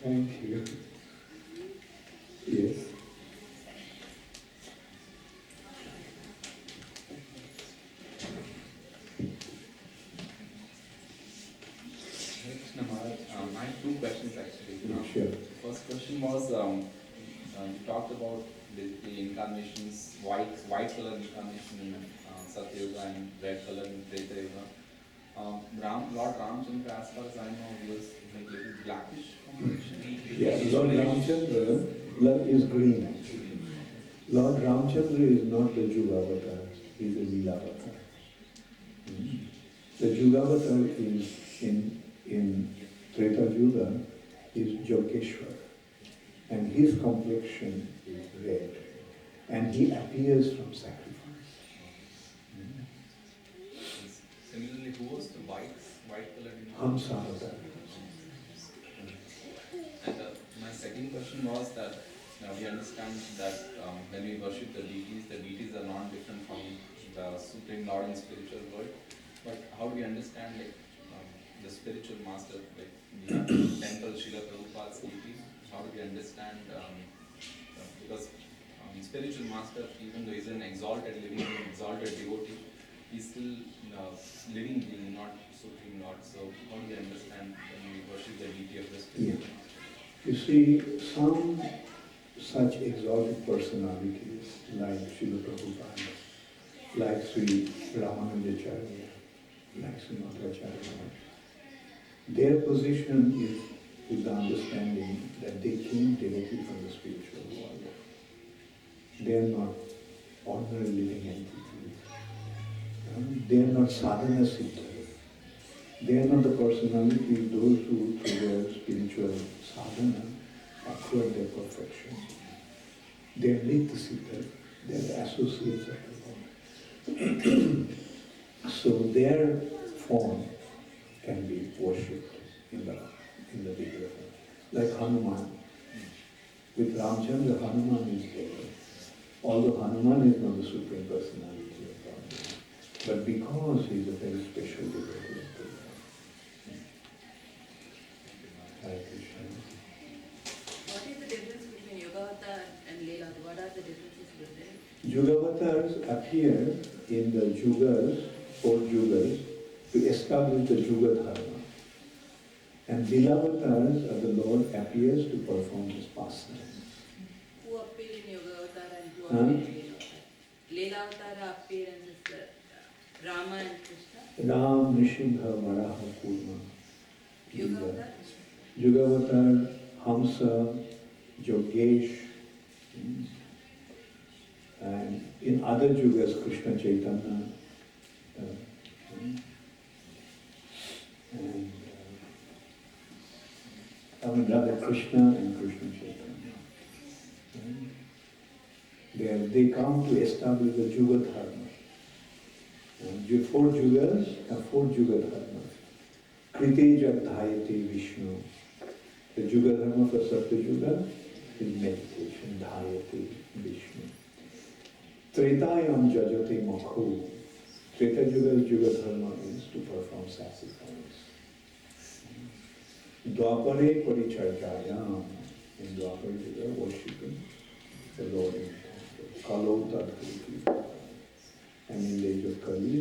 Thank you. Yes. Krishna Maharaj, I have 2 questions actually. Sure. First question was, you talked about basically incarnations, white color incarnation in Satyuga and red color in Treta Yuga. Lord Ramchandra, as far as I know, he was like little blackish complexion. Yeah, Lord Ramchandra is green. Lord Ramchandra is not the Jugavatar, he is a Leelavatar. The Jugavatar is in Treta Yuga is Jokeshwar, and his complexion is red, and he appears from sacrifice. Similarly, who was the white colored incarnation? Hamsavatar. And my second question was that we understand that when we worship the deities are not different from the Supreme Lord in spiritual world. But how do we understand the spiritual master, like the temple Srila Prabhupada's deity? How do we understand, because spiritual master, even though he's an exalted, living, exalted devotee, he's still living being, not Supreme Lord. So how do we understand when we worship the deity of the spiritual master? You see, some such exotic personalities like Srila Prabhupada, like Sri Ramanujacharya, like Sri Madhvacharya, their position is with the understanding that they came directly from the spiritual world. They are not ordinary living entities. They are not sadhana siddha. They are not the personality, those who through their spiritual sadhana acquire their perfection. They are nitya siddha. They are the associates of the Lord. So their form can be worshipped in the Vigraha. Like Hanuman. With Ramchandra, Hanuman is there. Although Hanuman is not the Supreme Personality of God. But because he is a very special devotee of the Lord. Hare Krishna. What is the difference between Yogavata and Leela? What are the differences between? Yugavatars appear in the Yugas, 4 Yugas, to establish the Yuga Dharma. And Leelavatars are the Lord appears to perform his pastime. Who appear in Yogavata and who Huh? appear in Leela? Leela Avatara appearance is Rama and Krishna. Ram, Nishimha, Varaha, Kurma. Yogavata? Yugavatar, Hamsa, Yogesh, and in other Yugas, Krishna Chaitanya, and rather Krishna and Krishna Chaitanya. They come to establish the Yuga Dharma. 4 Yugas are 4 Yuga Dharmas. Krite Jagdhayate Vishnu. The Yuga Dharma for Satya Yuga is meditation, Dhayate Vishnu. Tretayam Jajate Makho. Treta Yuga's Yuga Dharma is to perform sacrifice. Dwapare Paricharjayam. In Dwapare Yuga, worshipping the Lord in the temple. Kalo Tadkriti. And in the age of Kali,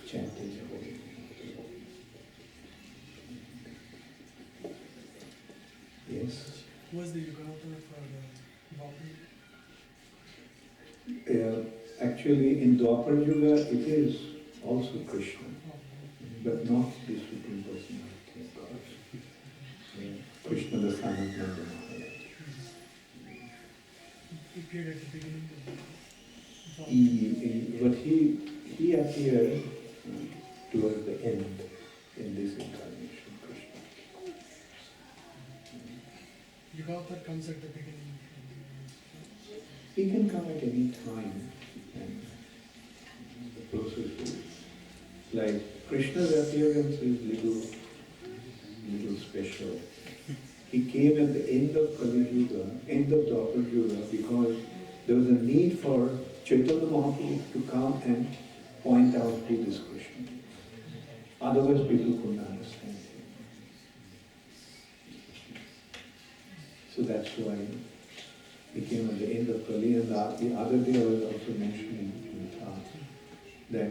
chanting the holy name of the Lord. Yes? Who was the Yugavatar for the Bhakti? Actually, in Dwapar Yuga, it is also Krishna, but not the Supreme Personality of God. Krishna, the son of Nanda Maharaj. He appeared at the beginning of the Bhakti. But he appeared towards the end in this incarnation, Krishna. Yugavatar comes at the beginning. He can come at any time, and the process is like Krishna's appearance is little special. He came at the end of Kali Yuga, end of Dwapar Yuga, because there was a need for Chaitanya Mahaprabhu to come and point out who this Krishna is. Otherwise people couldn't understand him. So that's why he came at the end of Kali. And the other day I was also mentioning in the talk that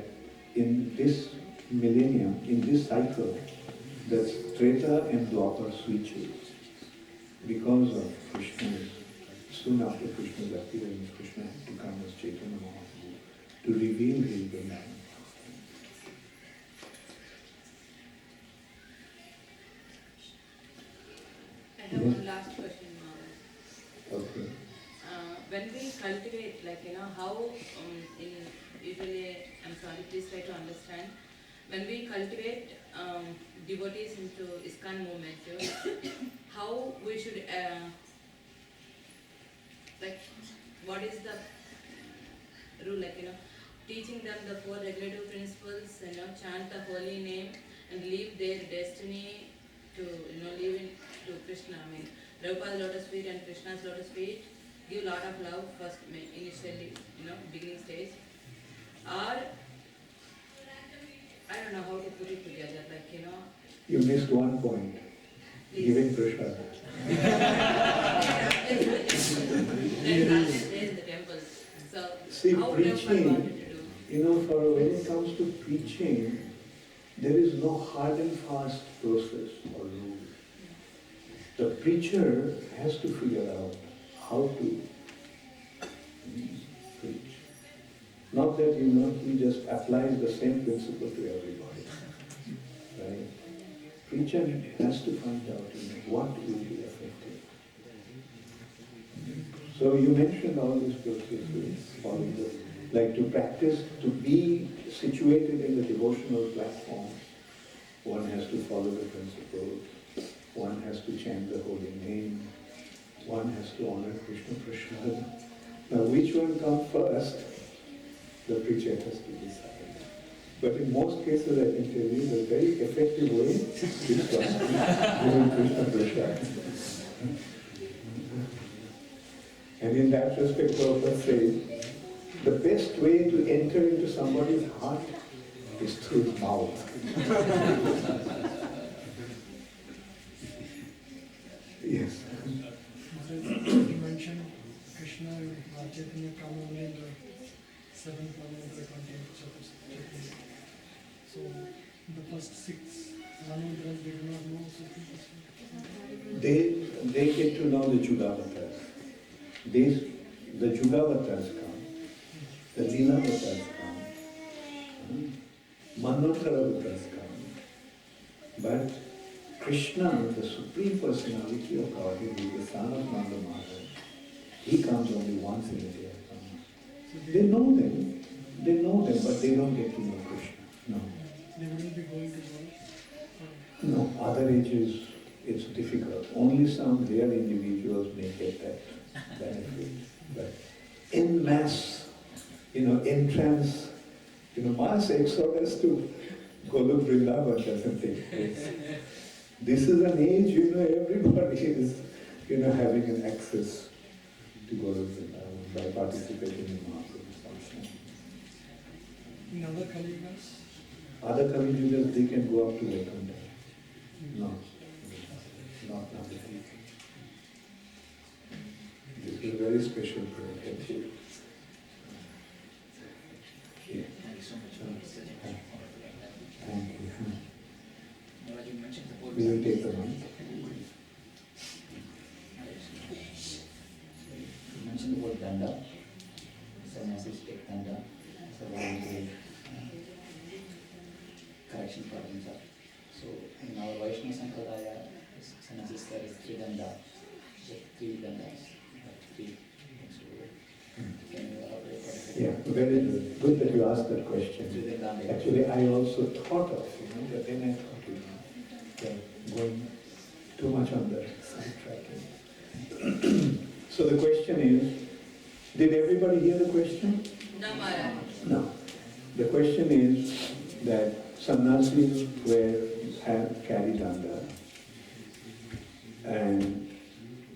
in this millennium, in this cycle, the Treta and Dwapar switches because of Krishna's. Soon after Krishna's appearance, Krishna had to come as Chaitanya Mahaprabhu to reveal his Vrindavan. I have one last question now. Okay. When we cultivate, how usually, I'm sorry, please try to understand. When we cultivate devotees into ISKCON movement, how we should, what is the rule, teaching them the 4 regulative principles, chant the holy name and leave their destiny to, leave in to Krishna. Prabhupada's lotus feet and Krishna's lotus feet give lot of love first, initially, beginning stage. Or, I don't know how to put it together, You missed one point. Please. Giving prasad. in the temples. So, See, how Prabhupada preaching, wanted to do? for when it comes to preaching, there is no hard and fast process or rule. the preacher has to figure out how to preach. Not that, he just applies the same principle to everybody. Right? Preacher has to find out, what will be effective. So you mentioned all these processes, like to practice, to be situated in the devotional platform, one has to follow the principles, one has to chant the holy name, one has to honor Krishna Prasad. Now which one comes first? The preacher has to decide. But in most cases, I can tell you, the very effective way is giving Krishna Prasad. And in that respect, Prabhupada says, the best way to enter into somebody's heart is through his mouth. Yes. You mentioned Krishna and Chaitanya come only in the 7th one and the 20th chapter. So the first 6 Manudras, they do not know Supreme. They get to know the Jugavatars. The Jugavatars come, the Leelavatars come, Manotaravatars come. But Krishna, the Supreme Personality of Godhead, who is the son of Nanda Maharaj, he comes only once in a day. They know them, but they don't get to know Krishna. No. They wouldn't be going to work. No, other ages, it's difficult. Only some rare individuals may get that benefit. But in mass, entrance, mass exodus to Golok Vrindavan doesn't take place. This is an age, everybody is, having an access to Golok Vrindavan by participating in Mahaprabhu's function. In other Kaligas, Other Kali-yugas, they can go up to Vaikuntha. No, not now. This is a very special prayer. Yeah. Thank you so much. Thank you. Now, you mentioned the word. We will take the mic. You mentioned the word danda. Sannyasis take danda. So, correction problems are. So, in our Vaishnava Sampradaya, sannyasis there is 3 danda. 3 dandas. 3 things to do. Can you elaborate what is it? Yeah, very good. Good that you asked that question. Actually, I also thought of, but then I thought, going too much on the sidetracking. So the question is, did everybody hear the question? No, Maharaj. No. The question is that sannyasis have carried danda, and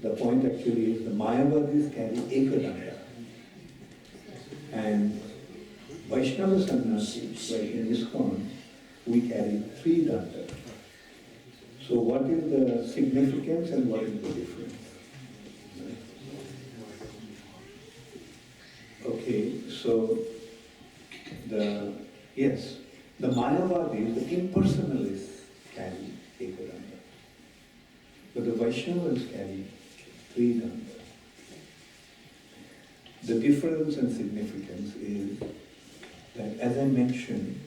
the point actually is the Mayavadis carry ekadanda. And Vaishnava sannyasis, like in ISKCON, we carry 3 danda. So what is the significance and what is the difference? Okay, so the Mayavadis, the impersonalists carry ekadanda. But the Vaishnavas carry 3 danda. The difference and significance is that, as I mentioned,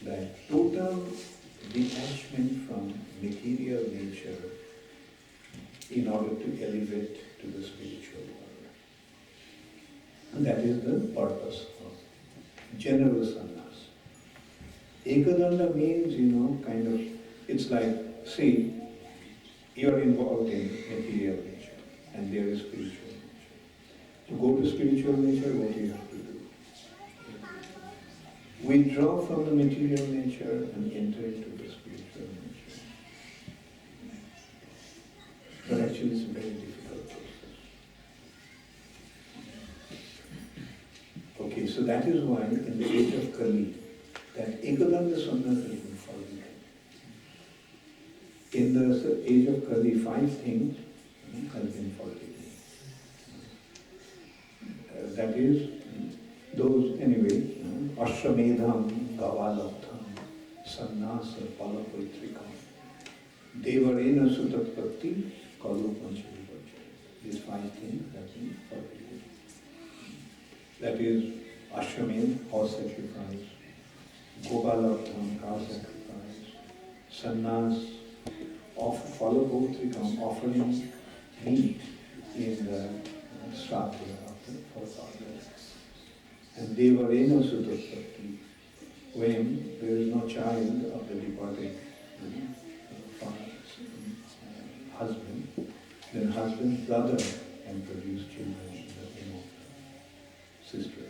that total detachment from material nature in order to elevate to the spiritual world. And that is the purpose of general sannyas. Ekadanda means, it's like, see, you are involved in material nature and there is spiritual nature. To go to spiritual nature, what do you have to do? Withdraw from the material nature and enter into the spiritual nature. But actually it's a very difficult process. Okay, so that is why in the age of Kali, that Ekadanda Sannyas has been followed. In the age of Kali, 5 things has been followed. That is, those, anyway, Ashramedham, Gavalabdham, Sannasa, Palapoitrikam, Devarena Sutatpatti, called Panchadipachya. These 5 things have been forbidden. That is Ashwamedh, horse sacrifice, Gopalartham, cow sacrifice, sannyas, follow both the offering meat in the Shraddha of the forefathers. And Devarena Sutaspatti, when there is no child of the departed husband, then husband's brother can produce children, sister.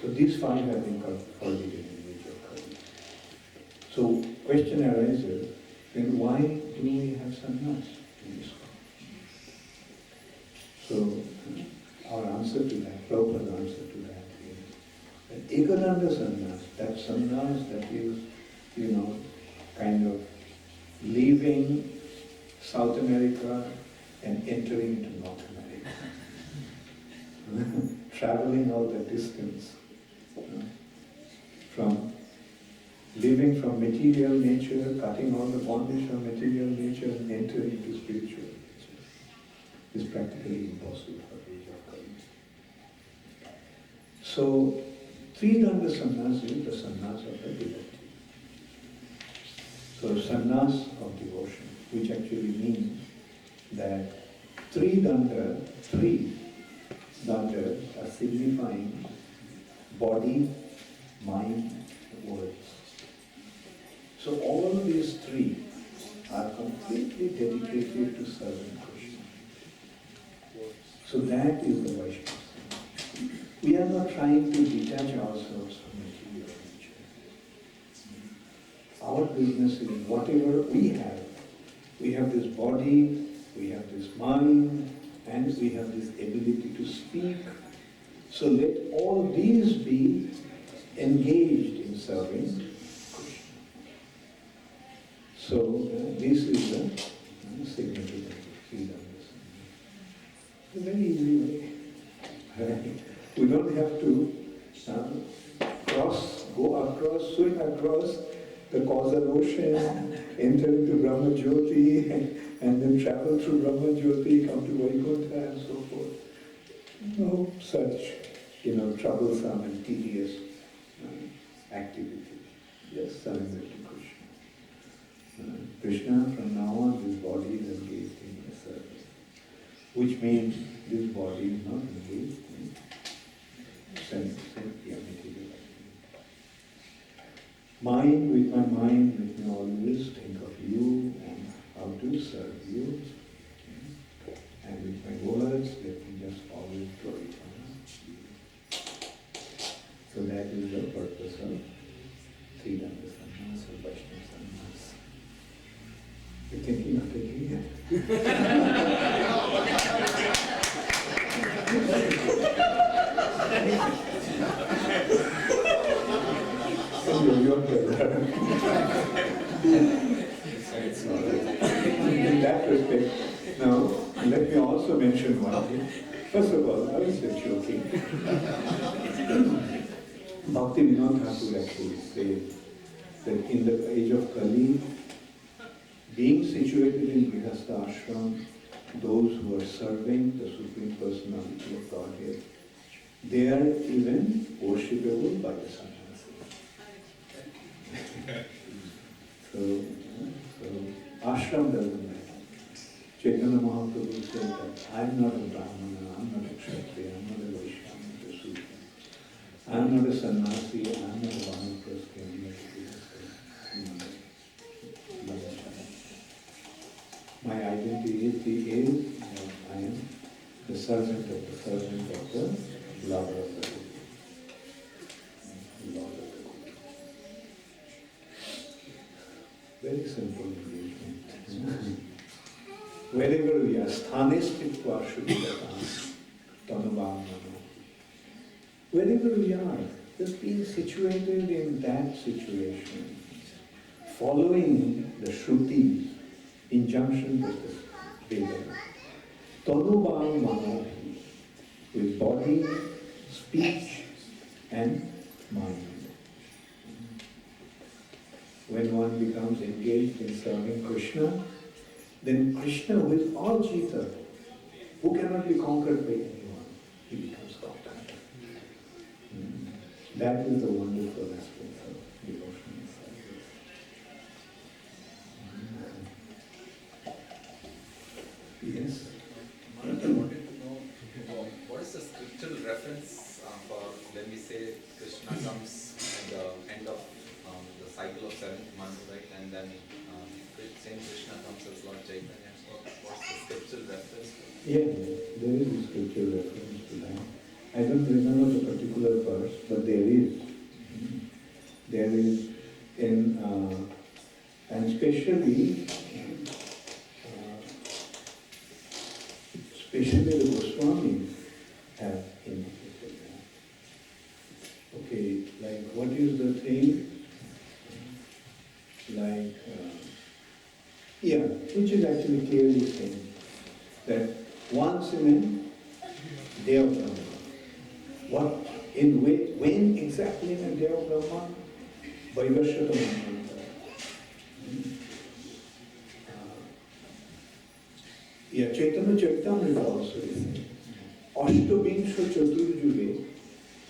So these 5 have been forbidden in the age of Kali. So question arises, then why do we have sannyas in this world? So our answer to that, Prabhupada's answer to that is that Ekadanda sannyas, that sannyas that is, kind of leaving South America and entering into North America. Traveling all the distance from living from material nature, cutting all the bondage from material nature and entering into spiritual nature is practically impossible for the age of Kali. So, Tridanda sannyas is the sannyas of the devotee. So, sannyas of devotion, which actually means that three dandas are signifying body, mind, words. So all of these 3 are completely dedicated to serving Krishna. So that is the Vaishnava. We are not trying to detach ourselves from material nature. Our business is whatever we have. We have this body, we have this mind, and we have this ability to speak. So let all these be engaged in serving Krishna. So this is the significance of freedom. It's a very easy way. Right? We don't have to go across, swim across the causal ocean, enter into Brahma Jyoti, and then travel through Brahma Jyoti, come to Vaikuntha and so forth. No such, troublesome and tedious activity. Just surrender to Krishna. Krishna, from now on, this body is engaged in the service, which means this body is not engaged in sense material activity. With my mind, let me always think of you and how to serve you. And with my words, let me just always glorify you. So that is the purpose of Tridanda sannyas or Vaishnava sannyas. You're thinking of taking In that respect, now let me also mention one thing. First of all, I was just joking. Bhakti Vinod Thakur actually said that in the age of Kali, being situated in Grihastha ashram, those who are serving the Supreme Personality of Godhead, they are even worshipable by the sannyasis. So ashram doesn't matter. Chaitanya Mahaprabhu said that I'm not a Brahmana, I'm not a Kshatriya, I'm not a Vaishya, I'm not a Sudra. I'm not a sannyasi, I'm not a Vanaprastha, I'm not a Grihastha. My identity is that I am the servant of the Lord of the Lord of the Very simple engagement. Wherever we are, sthanistitva shuddhata, tanubhamana. Wherever we are, just being situated in that situation, following the Shrutis, injunction with the Veda. Tanubhamana, with body, speech, and mind. When one becomes engaged in serving Krishna, then Krishna, who is all Jita, who cannot be conquered by anyone, he becomes conquered. That is the wonderful aspect of devotional service. Yes? I wanted to know what is the scriptural reference for when we say Krishna comes at the end of the cycle of 7th month, right? And then same Krishna comes as Lord Chaitanya. So what's the scriptural reference? Yeah, there is a scriptural reference to that. I don't remember the particular verse, but there is. There is in, and especially the Goswamis have indicated that. Okay, like what is the thing? Like, which is actually clearly saying that once in a day of Brahma. What, when exactly in a day of Brahma? Vaivashvata Manvantara. Chaitanya Charitamrita also is Ashtavinsha Chaturjuge.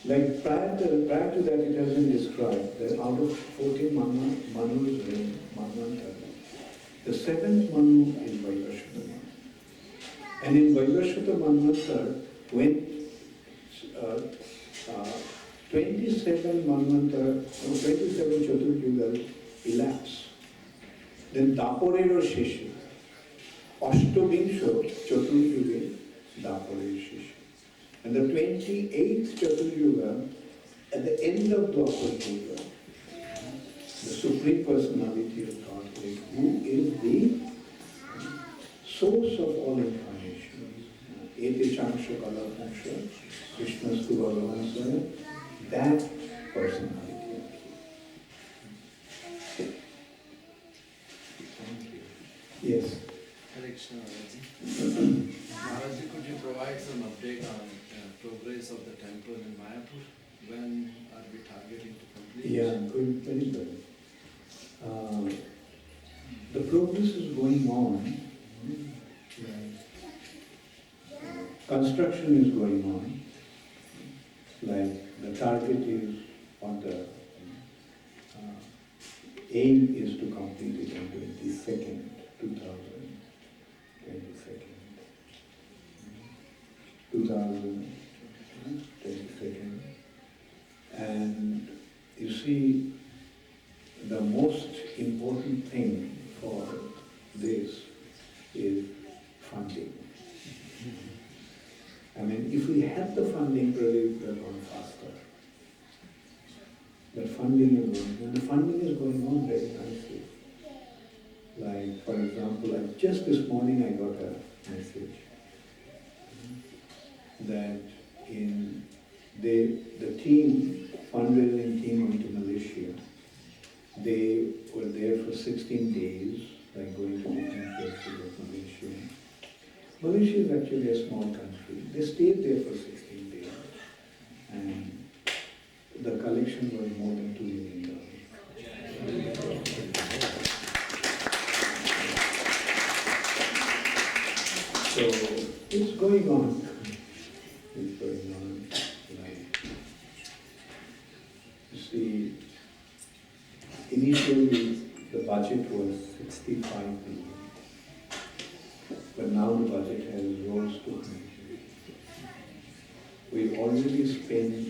Like prior to that it has been described that out of 14 Manu's reign, Manvantara, the 7th Manu is Vaivashvata Manu. And in Vaivashvata Manvantara, when 27 Manvantara, 27 Chaturjugas elapse, then Daporer or Shishi, Ashtavinsha Chaturjuge, Daporer Shishi. And the 28th Chaturjuga, at the end of Dwapar Yuga, the Supreme Personality of Godhead, who is the source of all incarnations, Ete Changsha Kalapangsha, Krishnastu Bhagavansa, that personality. Yes. Hare Krishna, Maharaji. Maharaji, could you provide some update on progress of the temple in Mayapur? When are we targeting to complete? Yeah, good, very good. The progress is going on. Construction is going on. Like the target is on the aim is to complete it on 22nd, 2022nd. And you see, the most important thing for this is funding. I mean, if we had the funding, probably we could have gone faster. But funding is going, and the funding is going on very nicely. Like, for example, like just this morning I got a message that the team, fundraising team went to Malaysia. They were there for 16 days, like going to different places of Malaysia. Malaysia is actually a small country. They stayed there for 16 days, and the collection was more than $2 million. So it's going on. It's going on. Like, you see, initially the budget was 65 million. But now the budget has rose to 100. We already spent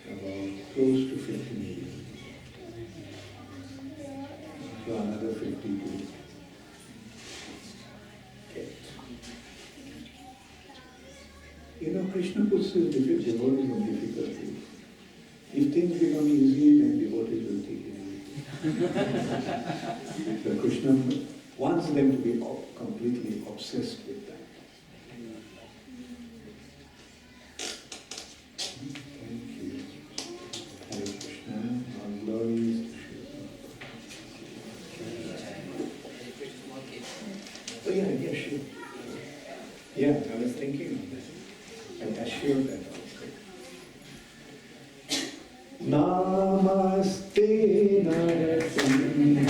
about close to 50 million. So another 50 to get. You know, Krishna puts his devotees in difficulty. If things become easy, then devotees will take it easy. So Krishna wants them to be completely obsessed with that. Thank you. Hare Krishna, all glories to Shri. Oh yeah, sure. Yeah, I was thinking of that. I assured that also. Namaste Narasimha.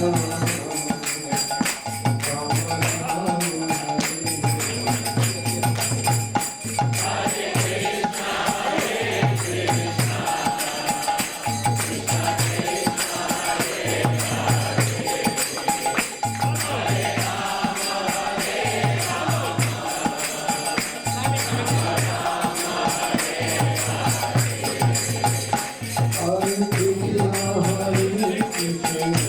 Hare Krishna, Hare Krishna,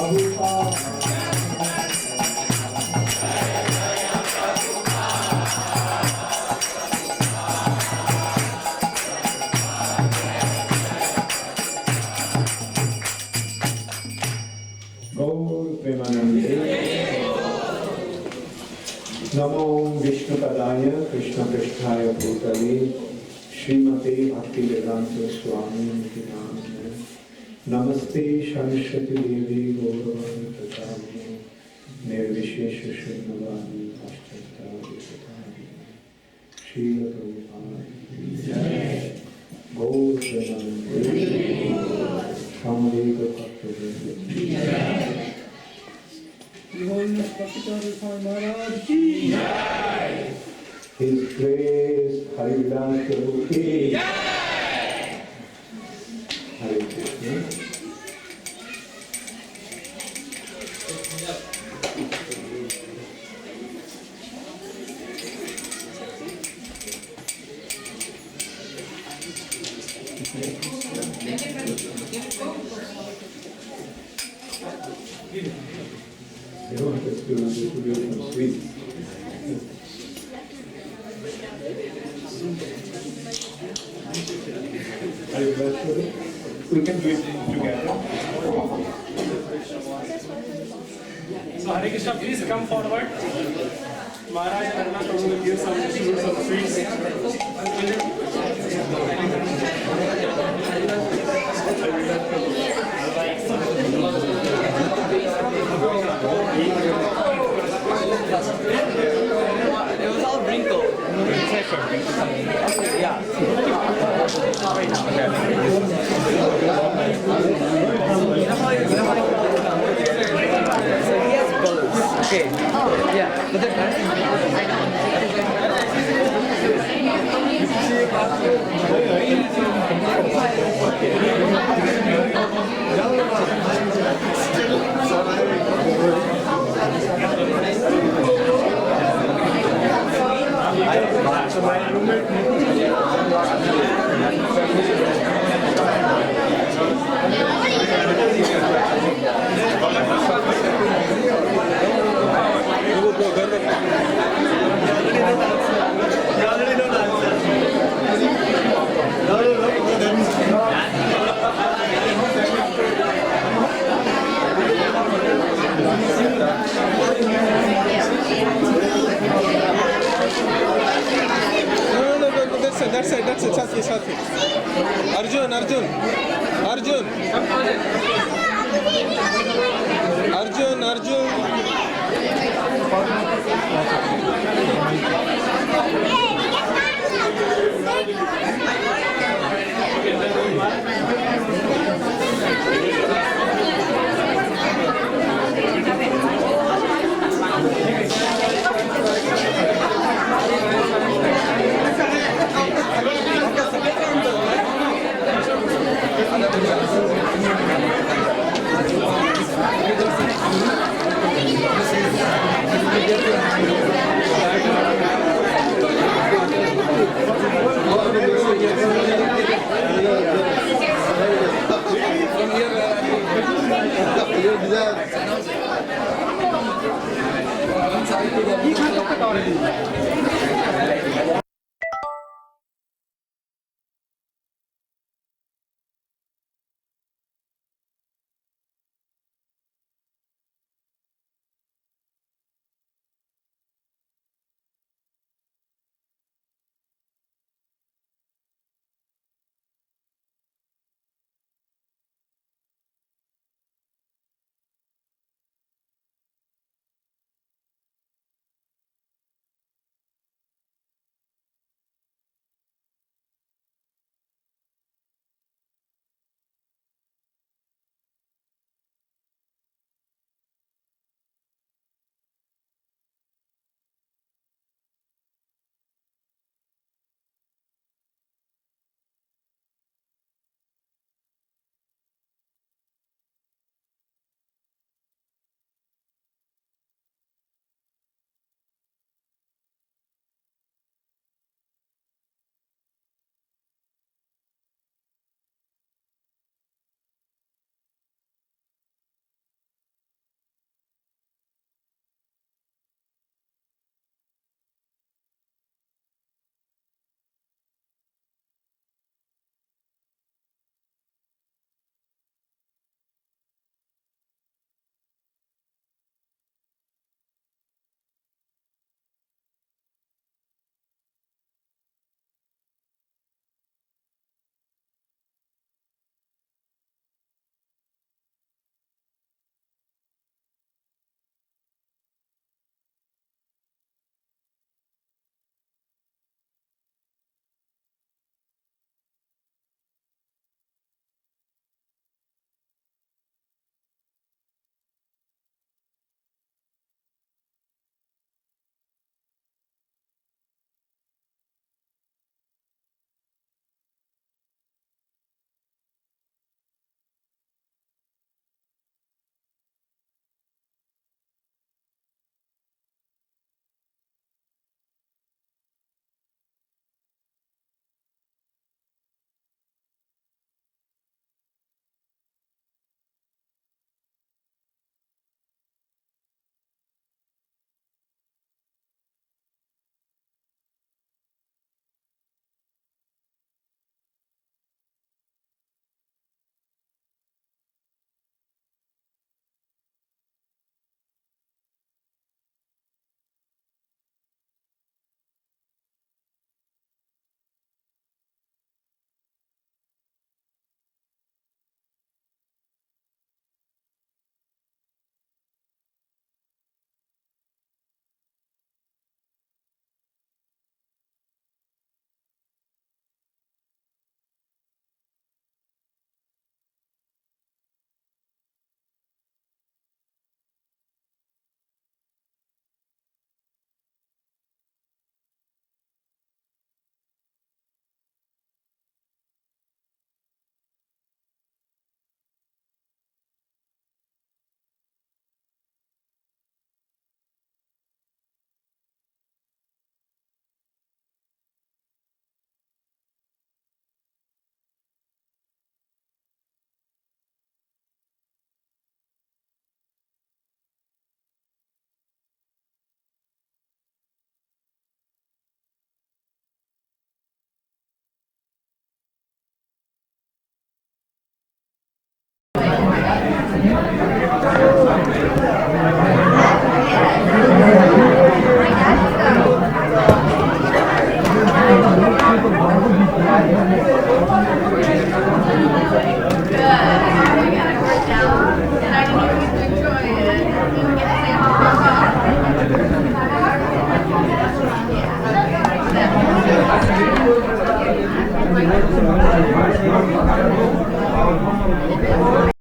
Gaur Premanande. Namo Vishnu Padaya Krishna Pristhaya Bhutale Srimate Bhakti Swami Nitinamane. Namaste Saraswati Devi Gauravani Pratami Nirvishesha Shunnavani Paschata Vikatani Srila Prabhupada Gaur Premanande Samadeva Bhakti Holiness Bhakti Charu Swami Maharaj ki His Grace Haridas Prabhu ki Hare Krishna. They want us to distribute some sweets. Are you blessed with it? We can do it together. So Hare Krishna, please come forward. Maharaj and Anna Prabhu will give some sweets. It was all wrinkled. Yeah. So he has balls. Okay. Yeah. So my roommate That's it. Sathi. Arjun. he got already.